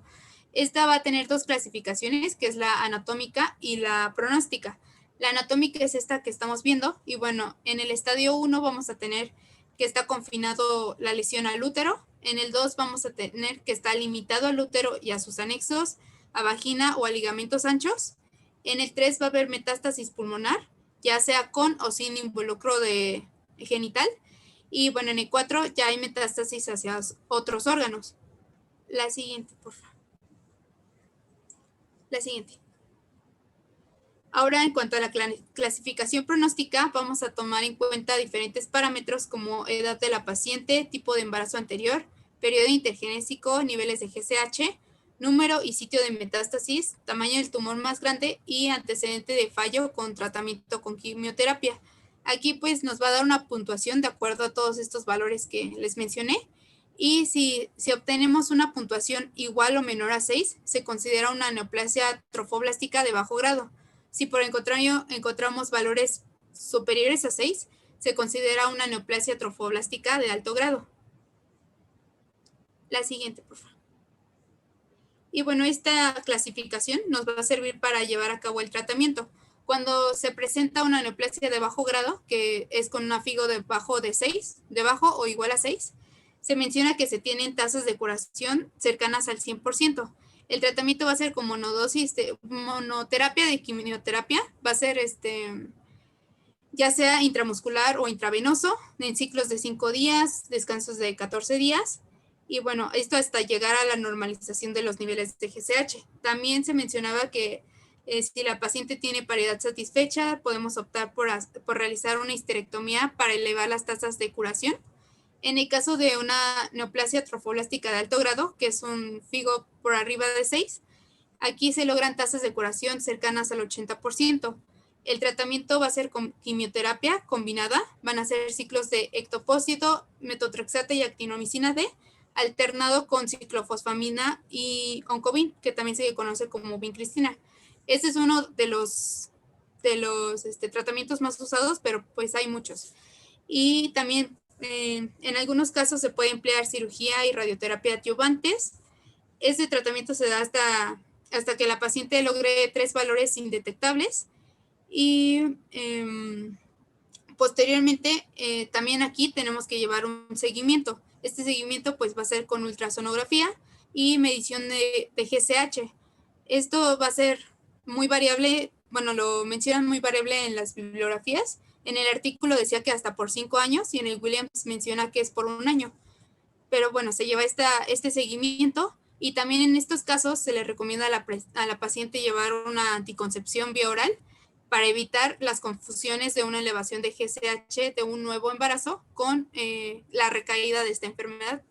Esta va a tener 2 clasificaciones, que es la anatómica y la pronóstica. La anatómica es esta que estamos viendo, y bueno, en el estadio 1 vamos a tener que está confinado la lesión al útero, en el 2 vamos a tener que está limitado al útero y a sus anexos, a vagina o a ligamentos anchos. En el 3 va a haber metástasis pulmonar, ya sea con o sin involucro de genital. Y bueno, en el 4 ya hay metástasis hacia otros órganos. La siguiente, por favor. La siguiente. Ahora, en cuanto a la clasificación pronóstica, vamos a tomar en cuenta diferentes parámetros como edad de la paciente, tipo de embarazo anterior, periodo intergenésico, niveles de GSH, número y sitio de metástasis, tamaño del tumor más grande y antecedente de fallo con tratamiento con quimioterapia. Aquí pues nos va a dar una puntuación de acuerdo a todos estos valores que les mencioné. Y si obtenemos una puntuación igual o menor a 6, se considera una neoplasia trofoblástica de bajo grado. Si por el contrario encontramos valores superiores a 6, se considera una neoplasia trofoblástica de alto grado. La siguiente, por favor. Y bueno, esta clasificación nos va a servir para llevar a cabo el tratamiento. Cuando se presenta una neoplasia de bajo grado, que es con una FIGO debajo de 6, debajo o igual a 6, se menciona que se tienen tasas de curación cercanas al 100%. El tratamiento va a ser con monoterapia de quimioterapia, va a ser ya sea intramuscular o intravenoso, en ciclos de 5 días, descansos de 14 días, y bueno, esto hasta llegar a la normalización de los niveles de GSH. También se mencionaba que si la paciente tiene paridad satisfecha, podemos optar por realizar una histerectomía para elevar las tasas de curación. En el caso de una neoplasia trofoblástica de alto grado, que es un FIGO por arriba de 6, aquí se logran tasas de curación cercanas al 80%. El tratamiento va a ser con quimioterapia combinada, van a ser ciclos de ectopósito, metotrexate y actinomicina D, alternado con ciclofosfamina y oncovin, que también se conoce como vincristina. Este es uno de los tratamientos más usados, pero pues hay muchos. Y también en algunos casos se puede emplear cirugía y radioterapia adyuvantes. Este tratamiento se da hasta que la paciente logre 3 valores indetectables. Y posteriormente, también aquí tenemos que llevar un seguimiento. Este seguimiento pues va a ser con ultrasonografía y medición de GSH. Esto va a ser muy variable, bueno, lo mencionan muy variable en las bibliografías. En el artículo decía que hasta por 5 años y en el Williams menciona que es por 1 año. Pero bueno, se lleva este seguimiento y también en estos casos se le recomienda a la paciente llevar una anticoncepción vía oral para evitar las confusiones de una elevación de GCH de un nuevo embarazo con la recaída de esta enfermedad.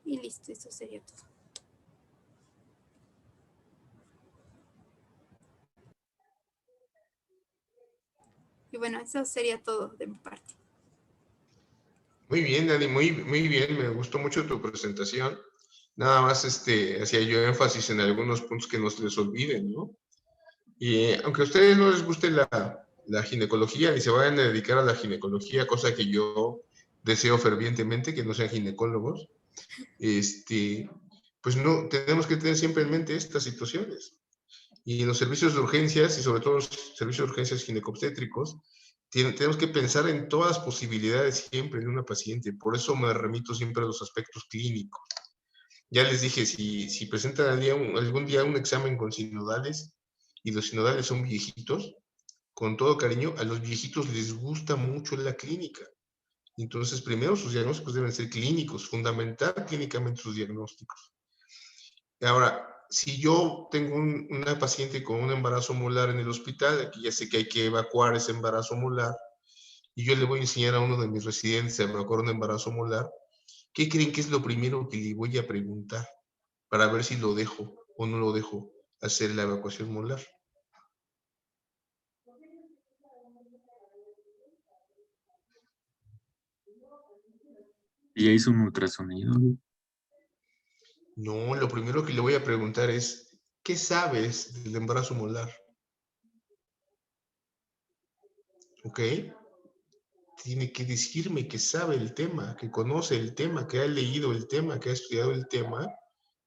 Y listo, eso sería todo. Y bueno, eso sería todo de mi parte. Muy bien, Dani, muy bien, me gustó mucho tu presentación. Nada más hacía yo énfasis en algunos puntos que no se les olviden, ¿no? Y aunque a ustedes no les guste la ginecología y se vayan a dedicar a la ginecología, cosa que yo deseo fervientemente, que no sean ginecólogos, pues no, tenemos que tener siempre en mente estas situaciones. Y en los servicios de urgencias, y sobre todo los servicios de urgencias ginecobstétricos, tenemos que pensar en todas las posibilidades siempre en una paciente. Por eso me remito siempre a los aspectos clínicos. Ya les dije, si presentan algún día un examen con sinodales, y los sinodales son viejitos, con todo cariño, a los viejitos les gusta mucho la clínica. Entonces, primero sus diagnósticos deben ser clínicos, fundamentar clínicamente sus diagnósticos. Ahora, si yo tengo una paciente con un embarazo molar en el hospital, aquí ya sé que hay que evacuar ese embarazo molar, y yo le voy a enseñar a uno de mis residentes a evacuar un embarazo molar, ¿qué creen que es lo primero que le voy a preguntar para ver si lo dejo o no lo dejo hacer la evacuación molar? Y ya hizo un ultrasonido. No, lo primero que le voy a preguntar es, ¿qué sabes del embarazo molar? ¿Ok? Tiene que decirme que sabe el tema, que conoce el tema, que ha leído el tema, que ha estudiado el tema,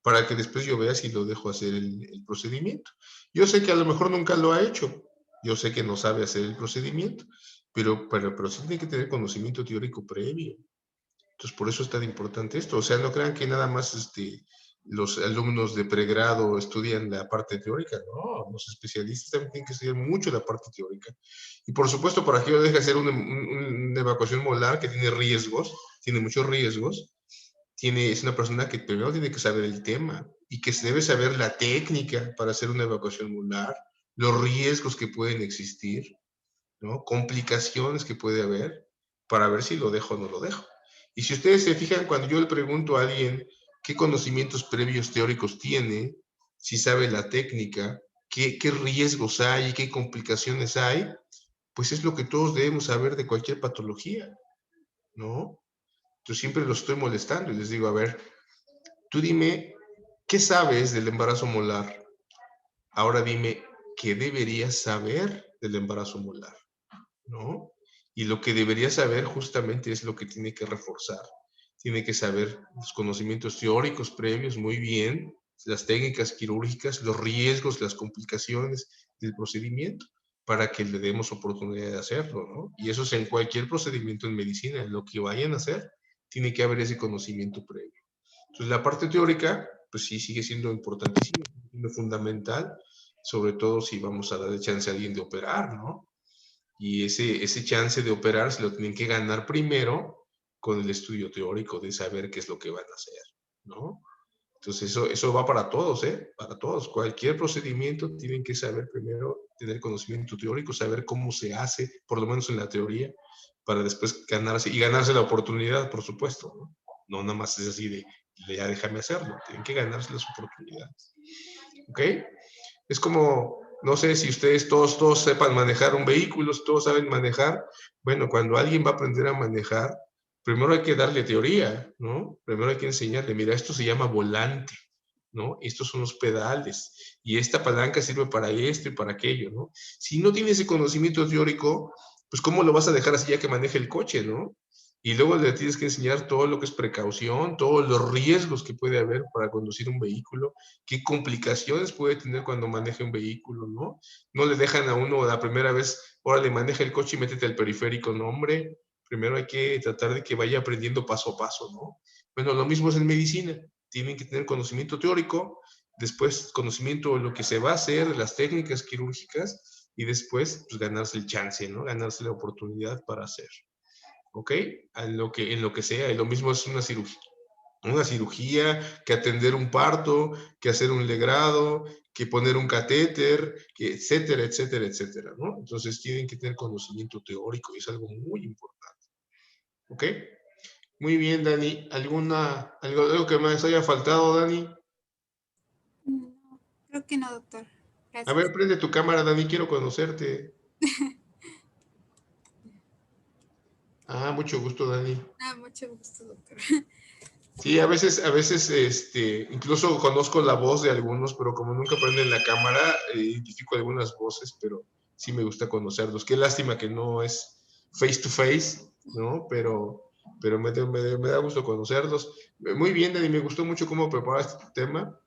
para que después yo vea si lo dejo hacer el procedimiento. Yo sé que a lo mejor nunca lo ha hecho, yo sé que no sabe hacer el procedimiento, pero sí tiene que tener conocimiento teórico previo. Entonces, por eso es tan importante esto. O sea, no crean que nada más los alumnos de pregrado estudian la parte teórica. No, los especialistas también tienen que estudiar mucho la parte teórica. Y por supuesto, para que yo deje hacer una evacuación molar que tiene riesgos, tiene muchos riesgos, es una persona que primero tiene que saber el tema y que se debe saber la técnica para hacer una evacuación molar, los riesgos que pueden existir, ¿no? Complicaciones que puede haber para ver si lo dejo o no lo dejo. Y si ustedes se fijan, cuando yo le pregunto a alguien qué conocimientos previos teóricos tiene, si sabe la técnica, qué riesgos hay, qué complicaciones hay, pues es lo que todos debemos saber de cualquier patología, ¿no? Yo siempre los estoy molestando y les digo, a ver, tú dime, ¿qué sabes del embarazo molar? Ahora dime, ¿qué deberías saber del embarazo molar? ¿No? Y lo que debería saber justamente es lo que tiene que reforzar. Tiene que saber los conocimientos teóricos previos muy bien, las técnicas quirúrgicas, los riesgos, las complicaciones del procedimiento, para que le demos oportunidad de hacerlo, ¿no? Y eso es en cualquier procedimiento en medicina, en lo que vayan a hacer, tiene que haber ese conocimiento previo. Entonces, la parte teórica, pues sí, sigue siendo importantísima, siendo fundamental, sobre todo si vamos a darle chance a alguien de operar, ¿no? Y ese chance de operar se lo tienen que ganar primero con el estudio teórico de saber qué es lo que van a hacer, ¿no? Entonces eso va para todos, ¿eh? Para todos. Cualquier procedimiento tienen que saber primero, tener conocimiento teórico, saber cómo se hace, por lo menos en la teoría, para después ganarse, y ganarse la oportunidad, por supuesto, ¿no? No nada más es así de ya déjame hacerlo, tienen que ganarse las oportunidades. ¿Ok? Es como, no sé si ustedes todos sepan manejar un vehículo, si todos saben manejar. Bueno, cuando alguien va a aprender a manejar, primero hay que darle teoría, ¿no? Primero hay que enseñarle, mira, esto se llama volante, ¿no? Estos son los pedales y esta palanca sirve para esto y para aquello, ¿no? Si no tiene ese conocimiento teórico, pues ¿cómo lo vas a dejar así ya que maneje el coche, ¿no? Y luego le tienes que enseñar todo lo que es precaución, todos los riesgos que puede haber para conducir un vehículo, qué complicaciones puede tener cuando maneje un vehículo, ¿no? No le dejan a uno la primera vez, órale, maneja el coche y métete al periférico, no, hombre. Primero hay que tratar de que vaya aprendiendo paso a paso, ¿no? Bueno, lo mismo es en medicina. Tienen que tener conocimiento teórico, después conocimiento de lo que se va a hacer, de las técnicas quirúrgicas, y después, pues, ganarse el chance, ¿no? Ganarse la oportunidad para hacer. ¿Ok? En lo que sea, y lo mismo es una cirugía. una cirugía, que atender un parto, que hacer un legrado, que poner un catéter, que etcétera, etcétera, etcétera, ¿no? Entonces tienen que tener conocimiento teórico y es algo muy importante. ¿Ok? Muy bien, Dani. ¿Algo que me haya faltado, Dani? No, creo que no, doctor. A Gracias. ver, prende tu cámara, Dani, quiero conocerte. Ah, mucho gusto, Dani. Mucho gusto, doctor. Sí, a veces, incluso conozco la voz de algunos, pero como nunca prenden la cámara, identifico algunas voces, pero sí me gusta conocerlos. Qué lástima que no es face to face, ¿no? Pero me da gusto conocerlos. Muy bien, Dani, me gustó mucho cómo preparaste tu tema.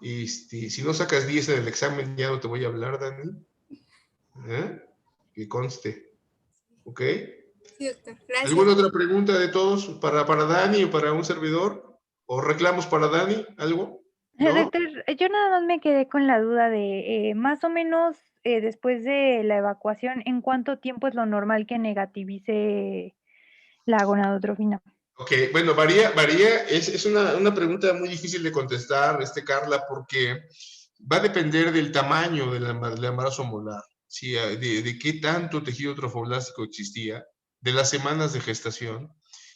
Si no sacas 10 en el examen, ya no te voy a hablar, Dani. ¿Eh? Que conste. ¿Ok? Sí, doctor. Gracias. ¿Alguna otra pregunta de todos para Dani o para un servidor? ¿O reclamos para Dani? ¿Algo? ¿No? Doctor, yo nada más me quedé con la duda de más o menos después de la evacuación, ¿en cuánto tiempo es lo normal que negativice la gonadotrofina? Ok, bueno, varía. Es una pregunta muy difícil de contestar, Carla, porque va a depender del tamaño del embarazo molar, ¿sí? De qué tanto tejido trofoblástico existía, de las semanas de gestación,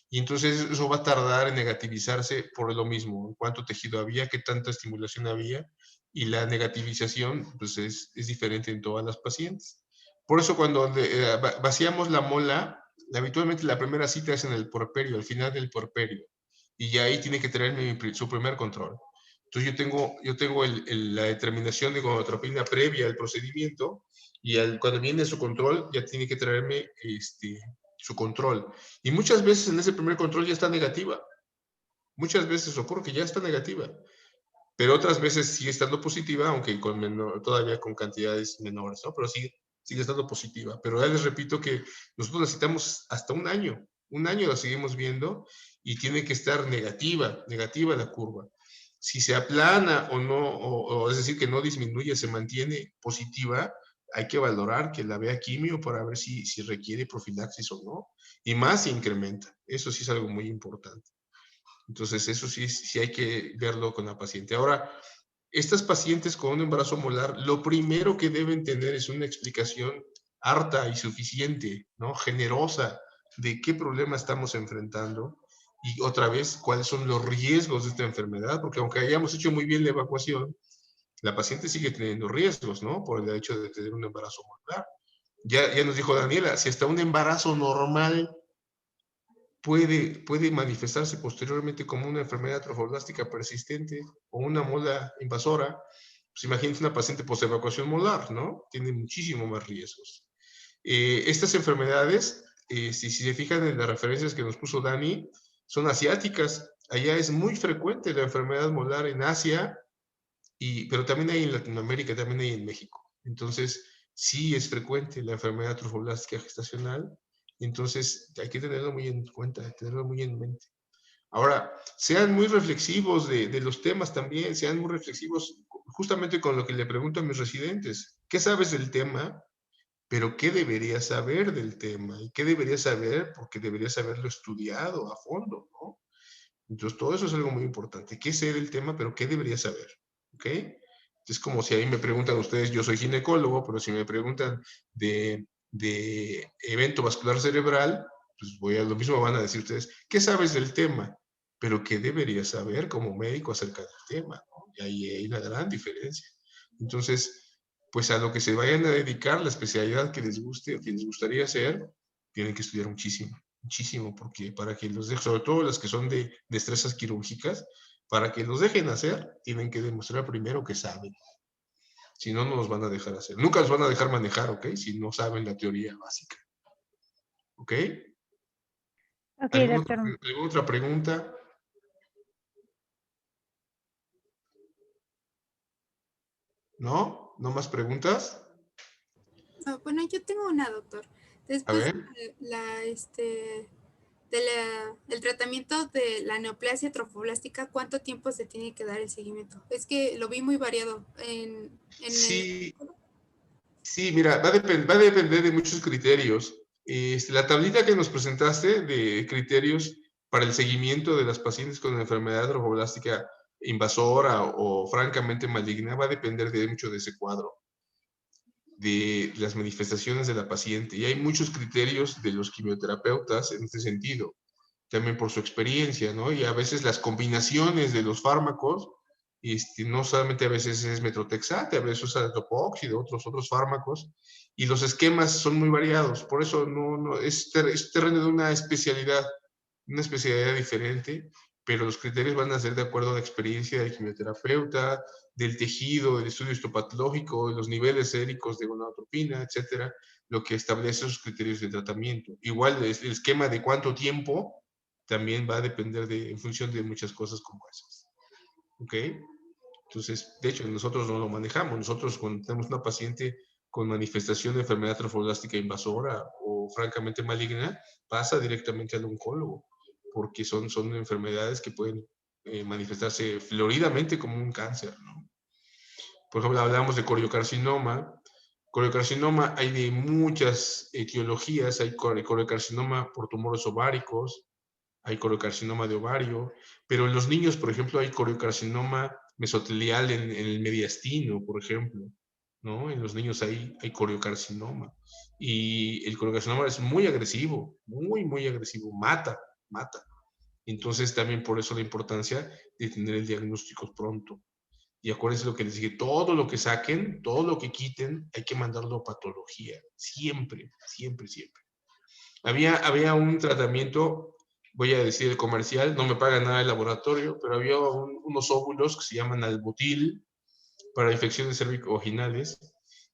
y entonces eso va a tardar en negativizarse por lo mismo, cuánto tejido había, qué tanta estimulación había, y la negativización pues es diferente en todas las pacientes. Por eso cuando vaciamos la mola, habitualmente la primera cita es en el puerperio, al final del puerperio, y ya ahí tiene que traerme su primer control. Entonces yo tengo la determinación de gonadotropina previa al procedimiento, y cuando viene su control ya tiene que traerme su control. Y muchas veces en ese primer control ya está negativa. Muchas veces ocurre que ya está negativa, pero otras veces sigue estando positiva, aunque todavía con cantidades menores, ¿no? Pero sigue estando positiva. Pero ya les repito que nosotros necesitamos hasta un año la seguimos viendo y tiene que estar negativa la curva. Si se aplana o no, o es decir, que no disminuye, se mantiene positiva, hay que valorar que la vea quimio para ver si requiere profilaxis o no. Y más si incrementa. Eso sí es algo muy importante. Entonces, eso sí hay que verlo con la paciente. Ahora, estas pacientes con un embarazo molar, lo primero que deben tener es una explicación harta y suficiente, ¿no? Generosa de qué problema estamos enfrentando y otra vez cuáles son los riesgos de esta enfermedad, porque aunque hayamos hecho muy bien la evacuación, la paciente sigue teniendo riesgos, ¿no? Por el hecho de tener un embarazo molar. Ya nos dijo Daniela, si hasta un embarazo normal puede manifestarse posteriormente como una enfermedad trofoblástica persistente o una mola invasora, pues imagínense una paciente post-evacuación molar, ¿no? Tiene muchísimo más riesgos. Estas enfermedades, si se fijan en las referencias que nos puso Dani, son asiáticas. Allá es muy frecuente la enfermedad molar en Asia, pero también hay en Latinoamérica, también hay en México. Entonces, sí es frecuente la enfermedad trofoblástica gestacional. Entonces, hay que tenerlo muy en cuenta, tenerlo muy en mente. Ahora, sean muy reflexivos de los temas también, sean muy reflexivos justamente con lo que le pregunto a mis residentes. ¿Qué sabes del tema? Pero ¿qué deberías saber del tema? ¿Y qué deberías saber? Porque deberías haberlo estudiado a fondo, ¿no? Entonces, todo eso es algo muy importante. ¿Qué sé del tema? Pero ¿qué deberías saber? ¿Ok? Es como si a mí me preguntan ustedes, yo soy ginecólogo, pero si me preguntan de evento vascular cerebral, pues lo mismo van a decir ustedes, ¿qué sabes del tema? Pero ¿qué deberías saber como médico acerca del tema? ¿No? Y ahí hay una gran diferencia. Entonces, pues a lo que se vayan a dedicar, la especialidad que les guste o que les gustaría hacer, tienen que estudiar muchísimo, muchísimo, porque para que los dejen, sobre todo las que son de destrezas quirúrgicas, para que los dejen hacer, tienen que demostrar primero que saben. Si no, no los van a dejar hacer. Nunca los van a dejar manejar, ¿ok? Si no saben la teoría básica. ¿Ok? Ok, ¿Alguna doctor. otra pregunta? ¿No? ¿No más preguntas? Bueno, yo tengo una, doctor. A Después ver. de el tratamiento de la neoplasia trofoblástica, ¿cuánto tiempo se tiene que dar el seguimiento? Es que lo vi muy variado en Sí, sí, mira, va a depender de muchos criterios. La tablita que nos presentaste de criterios para el seguimiento de las pacientes con enfermedad trofoblástica invasora o francamente maligna va a depender mucho de ese cuadro, de las manifestaciones de la paciente. Y hay muchos criterios de los quimioterapeutas en este sentido, también por su experiencia, ¿no? Y a veces las combinaciones de los fármacos, no solamente a veces es metotrexate, a veces usa topox y de otros fármacos, y los esquemas son muy variados. Por eso es terreno de una especialidad diferente, pero los criterios van a ser de acuerdo a la experiencia del quimioterapeuta, del tejido, del estudio histopatológico, de los niveles séricos de gonadotropina, etcétera, lo que establece esos criterios de tratamiento. Igual el esquema de cuánto tiempo también va a depender en función de muchas cosas como esas. ¿Ok? Entonces, de hecho, nosotros no lo manejamos. Nosotros cuando tenemos una paciente con manifestación de enfermedad trofoblástica invasora o francamente maligna, pasa directamente al oncólogo, porque son enfermedades que pueden manifestarse floridamente como un cáncer, ¿no? Por ejemplo, hablamos de coriocarcinoma. Coriocarcinoma hay de muchas etiologías. Hay coriocarcinoma por tumores ováricos, hay coriocarcinoma de ovario, pero en los niños, por ejemplo, hay coriocarcinoma mesotelial en el mediastino, por ejemplo, ¿no? En los niños hay coriocarcinoma. Y el coriocarcinoma es muy agresivo, muy agresivo, mata. Entonces también por eso la importancia de tener el diagnóstico pronto. Y acuérdense lo que les dije, todo lo que saquen, todo lo que quiten, hay que mandarlo a patología, siempre. Había un tratamiento, voy a decir el comercial, no me paga nada el laboratorio, pero había unos óvulos que se llaman albutil para infecciones cervicovaginales,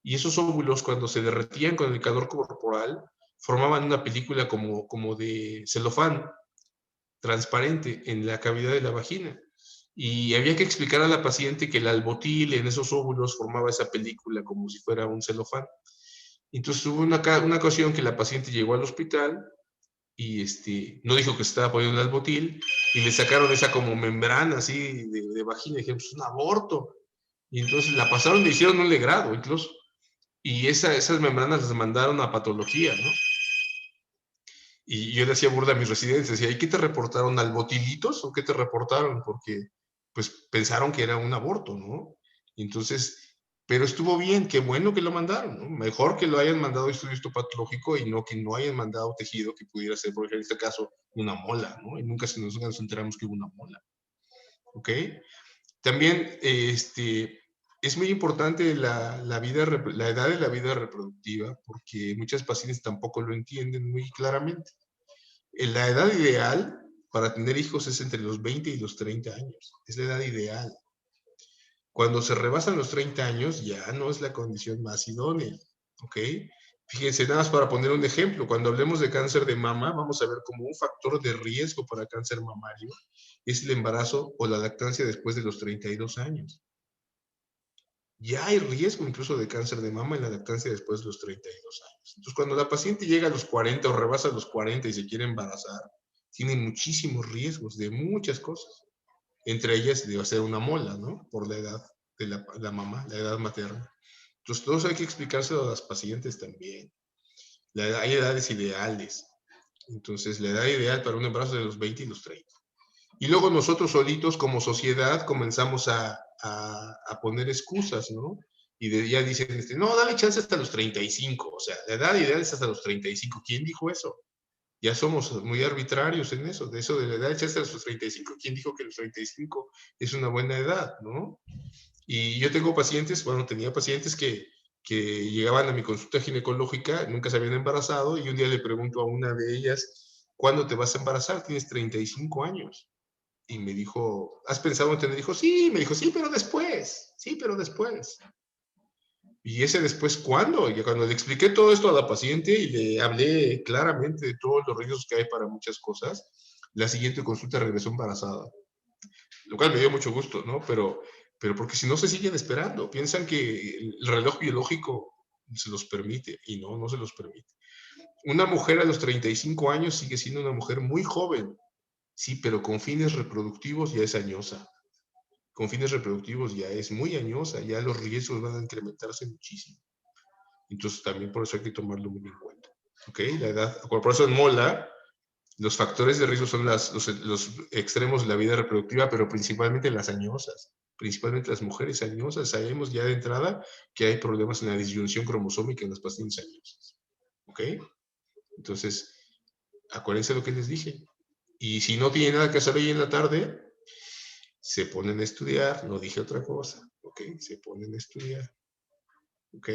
y esos óvulos cuando se derretían con el calor corporal, formaban una película como de celofán transparente en la cavidad de la vagina. Y había que explicar a la paciente que el albutil en esos óvulos formaba esa película como si fuera un celofán. Entonces hubo una ocasión que la paciente llegó al hospital y no dijo que se estaba poniendo el albutil y le sacaron esa como membrana así de vagina y dijeron, pues es un aborto. Y entonces la pasaron, le hicieron un legrado incluso. Y esas membranas las mandaron a patología, ¿no? Y yo le hacía burda a mis residentes, decía, ¿y qué te reportaron? ¿Albotilitos o qué te reportaron? Porque pues pensaron que era un aborto, ¿no? Y entonces, pero estuvo bien, qué bueno que lo mandaron, ¿no? Mejor que lo hayan mandado estudio histopatológico y no que no hayan mandado tejido que pudiera ser, por ejemplo, en este caso, una mola, ¿no? Y nunca nos enteramos que hubo una mola, ¿ok? También, es muy importante la edad de la vida reproductiva, porque muchas pacientes tampoco lo entienden muy claramente. La edad ideal para tener hijos es entre los 20 y los 30 años. Es la edad ideal. Cuando se rebasan los 30 años, ya no es la condición más idónea. ¿Ok? Fíjense, nada más para poner un ejemplo, cuando hablemos de cáncer de mama, vamos a ver como un factor de riesgo para cáncer mamario es el embarazo o la lactancia después de los 32 años. Ya hay riesgo incluso de cáncer de mama en la lactancia después de los 32 años. Entonces, cuando la paciente llega a los 40 o rebasa los 40 y se quiere embarazar, tiene muchísimos riesgos de muchas cosas. Entre ellas debe ser una mola, ¿no? Por la edad de la mamá, la edad materna. Entonces, todo eso hay que explicárselo a las pacientes también. Hay edades ideales. Entonces, la edad ideal para un embarazo es de los 20 y los 30. Y luego nosotros solitos como sociedad comenzamos a poner excusas, ¿no? Y ya dicen, no, dale chance hasta los 35. O sea, la edad ideal es hasta los 35. ¿Quién dijo eso? Ya somos muy arbitrarios en eso. De eso de la edad de chance hasta los 35. ¿Quién dijo que los 35 es una buena edad, no? Y yo tengo pacientes, bueno, tenía pacientes que llegaban a mi consulta ginecológica, nunca se habían embarazado, y un día le pregunto a una de ellas, ¿cuándo te vas a embarazar? Tienes 35 años. Y me dijo, ¿has pensado en tener hijos? Sí, me dijo, sí, pero después. ¿Y ese después cuándo? Y cuando le expliqué todo esto a la paciente y le hablé claramente de todos los riesgos que hay para muchas cosas, la siguiente consulta regresó embarazada. Lo cual me dio mucho gusto, ¿no? Pero porque si no se siguen esperando, piensan que el reloj biológico se los permite y no se los permite. Una mujer a los 35 años sigue siendo una mujer muy joven, sí, pero con fines reproductivos ya es añosa. Con fines reproductivos ya es muy añosa, ya los riesgos van a incrementarse muchísimo. Entonces también por eso hay que tomarlo muy en cuenta. ¿Ok? La edad, por eso en mola, Los factores de riesgo son los extremos de la vida reproductiva, pero principalmente las añosas, principalmente las mujeres añosas. Sabemos ya de entrada que hay problemas en la disyunción cromosómica en las pacientes añosas. ¿Ok? Entonces, acuérdense lo que les dije. Y si no tienen nada que hacer hoy en la tarde, se ponen a estudiar. No dije otra cosa. ¿Ok? Se ponen a estudiar. ¿Ok?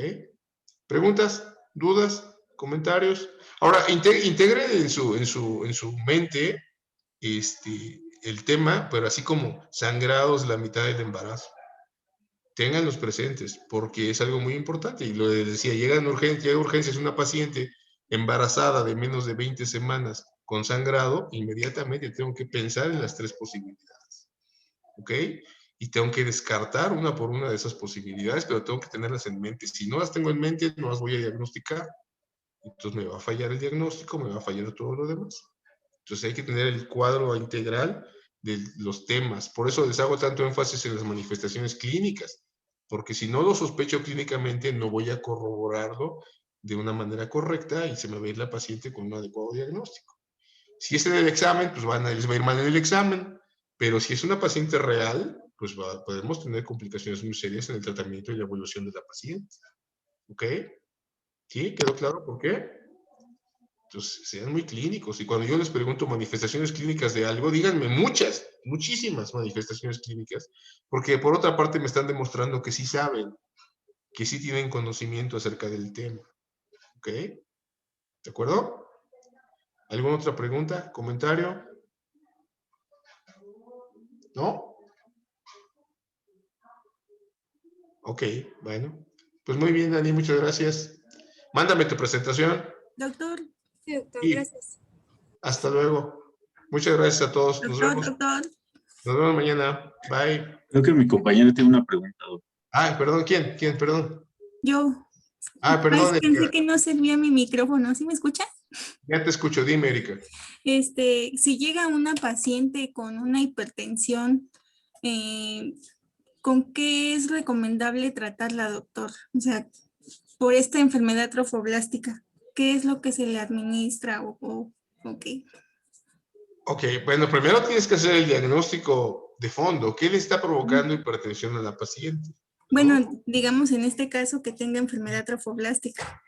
¿Preguntas? ¿Dudas? ¿Comentarios? Ahora, integren en su mente el tema, pero así como sangrados la mitad del embarazo. Ténganlos presentes, porque es algo muy importante. Y lo decía, llega urgencias una paciente embarazada de menos de 20 semanas con sangrado, inmediatamente tengo que pensar en las 3 posibilidades. ¿Ok? Y tengo que descartar una por una de esas posibilidades, pero tengo que tenerlas en mente. Si no las tengo en mente, no las voy a diagnosticar. Entonces me va a fallar el diagnóstico, me va a fallar todo lo demás. Entonces hay que tener el cuadro integral de los temas. Por eso les hago tanto énfasis en las manifestaciones clínicas, porque si no lo sospecho clínicamente, no voy a corroborarlo de una manera correcta y se me va a ir la paciente con un adecuado diagnóstico. Si es en el examen, pues les va a ir mal en el examen, pero si es una paciente real, pues podemos tener complicaciones muy serias en el tratamiento y la evolución de la paciente. ¿Ok? ¿Sí? ¿Quedó claro por qué? Entonces, sean muy clínicos. Y cuando yo les pregunto manifestaciones clínicas de algo, díganme muchísimas manifestaciones clínicas, porque por otra parte me están demostrando que sí saben, que sí tienen conocimiento acerca del tema. ¿Ok? ¿De acuerdo? ¿Alguna otra pregunta? ¿Comentario? ¿No? Ok, bueno. Pues muy bien, Dani, muchas gracias. Mándame tu presentación. Doctor, Sí, doctor, Y gracias. hasta luego. Muchas gracias a todos. Nos vemos. doctor. Nos vemos mañana. Bye. Creo que mi compañero tiene una pregunta, doctor. Ah, perdón, ¿quién? ¿Quién? Perdón. Yo. Ah, perdón, Pensé Erika. que no servía mi micrófono. ¿Sí me escucha? Ya te escucho. Dime, Erika. Si llega una paciente con una hipertensión, ¿con qué es recomendable tratarla, doctor? O sea, por esta enfermedad trofoblástica, ¿qué es lo que se le administra o qué? Ok, bueno, primero tienes que hacer el diagnóstico de fondo. ¿Qué le está provocando hipertensión a la paciente? ¿No? Bueno, digamos en este caso que tenga enfermedad trofoblástica.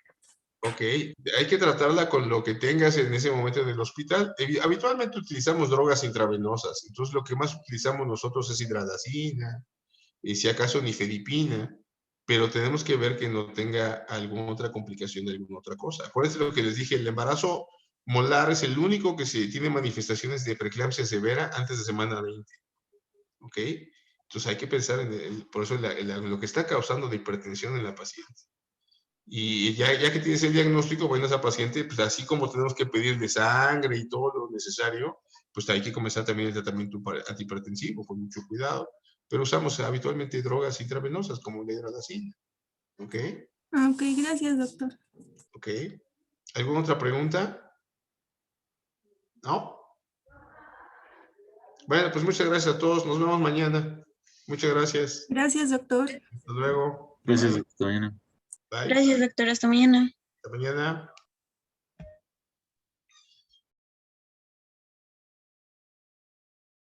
Ok, hay que tratarla con lo que tengas en ese momento en el hospital. Habitualmente utilizamos drogas intravenosas, entonces lo que más utilizamos nosotros es hidradacina, y si acaso nifedipina, pero tenemos que ver que no tenga alguna otra complicación de alguna otra cosa. Acuérdense lo que les dije, el embarazo molar es el único que tiene manifestaciones de preeclampsia severa antes de semana 20. ¿Ok? Entonces hay que pensar por eso lo que está causando la hipertensión en la paciente. Y ya que tienes el diagnóstico, bueno, esa paciente, pues así como tenemos que pedirle sangre y todo lo necesario, pues hay que comenzar también el tratamiento antihipertensivo con mucho cuidado. Pero usamos habitualmente drogas intravenosas como la hidradacina. ¿Ok? Ok, gracias, doctor. ¿Ok? ¿Alguna otra pregunta? ¿No? Bueno, pues muchas gracias a todos. Nos vemos mañana. Muchas gracias. Gracias, doctor. Hasta luego. Gracias, Bye. doctor. Bye. Gracias, doctor. Hasta mañana. Hasta mañana.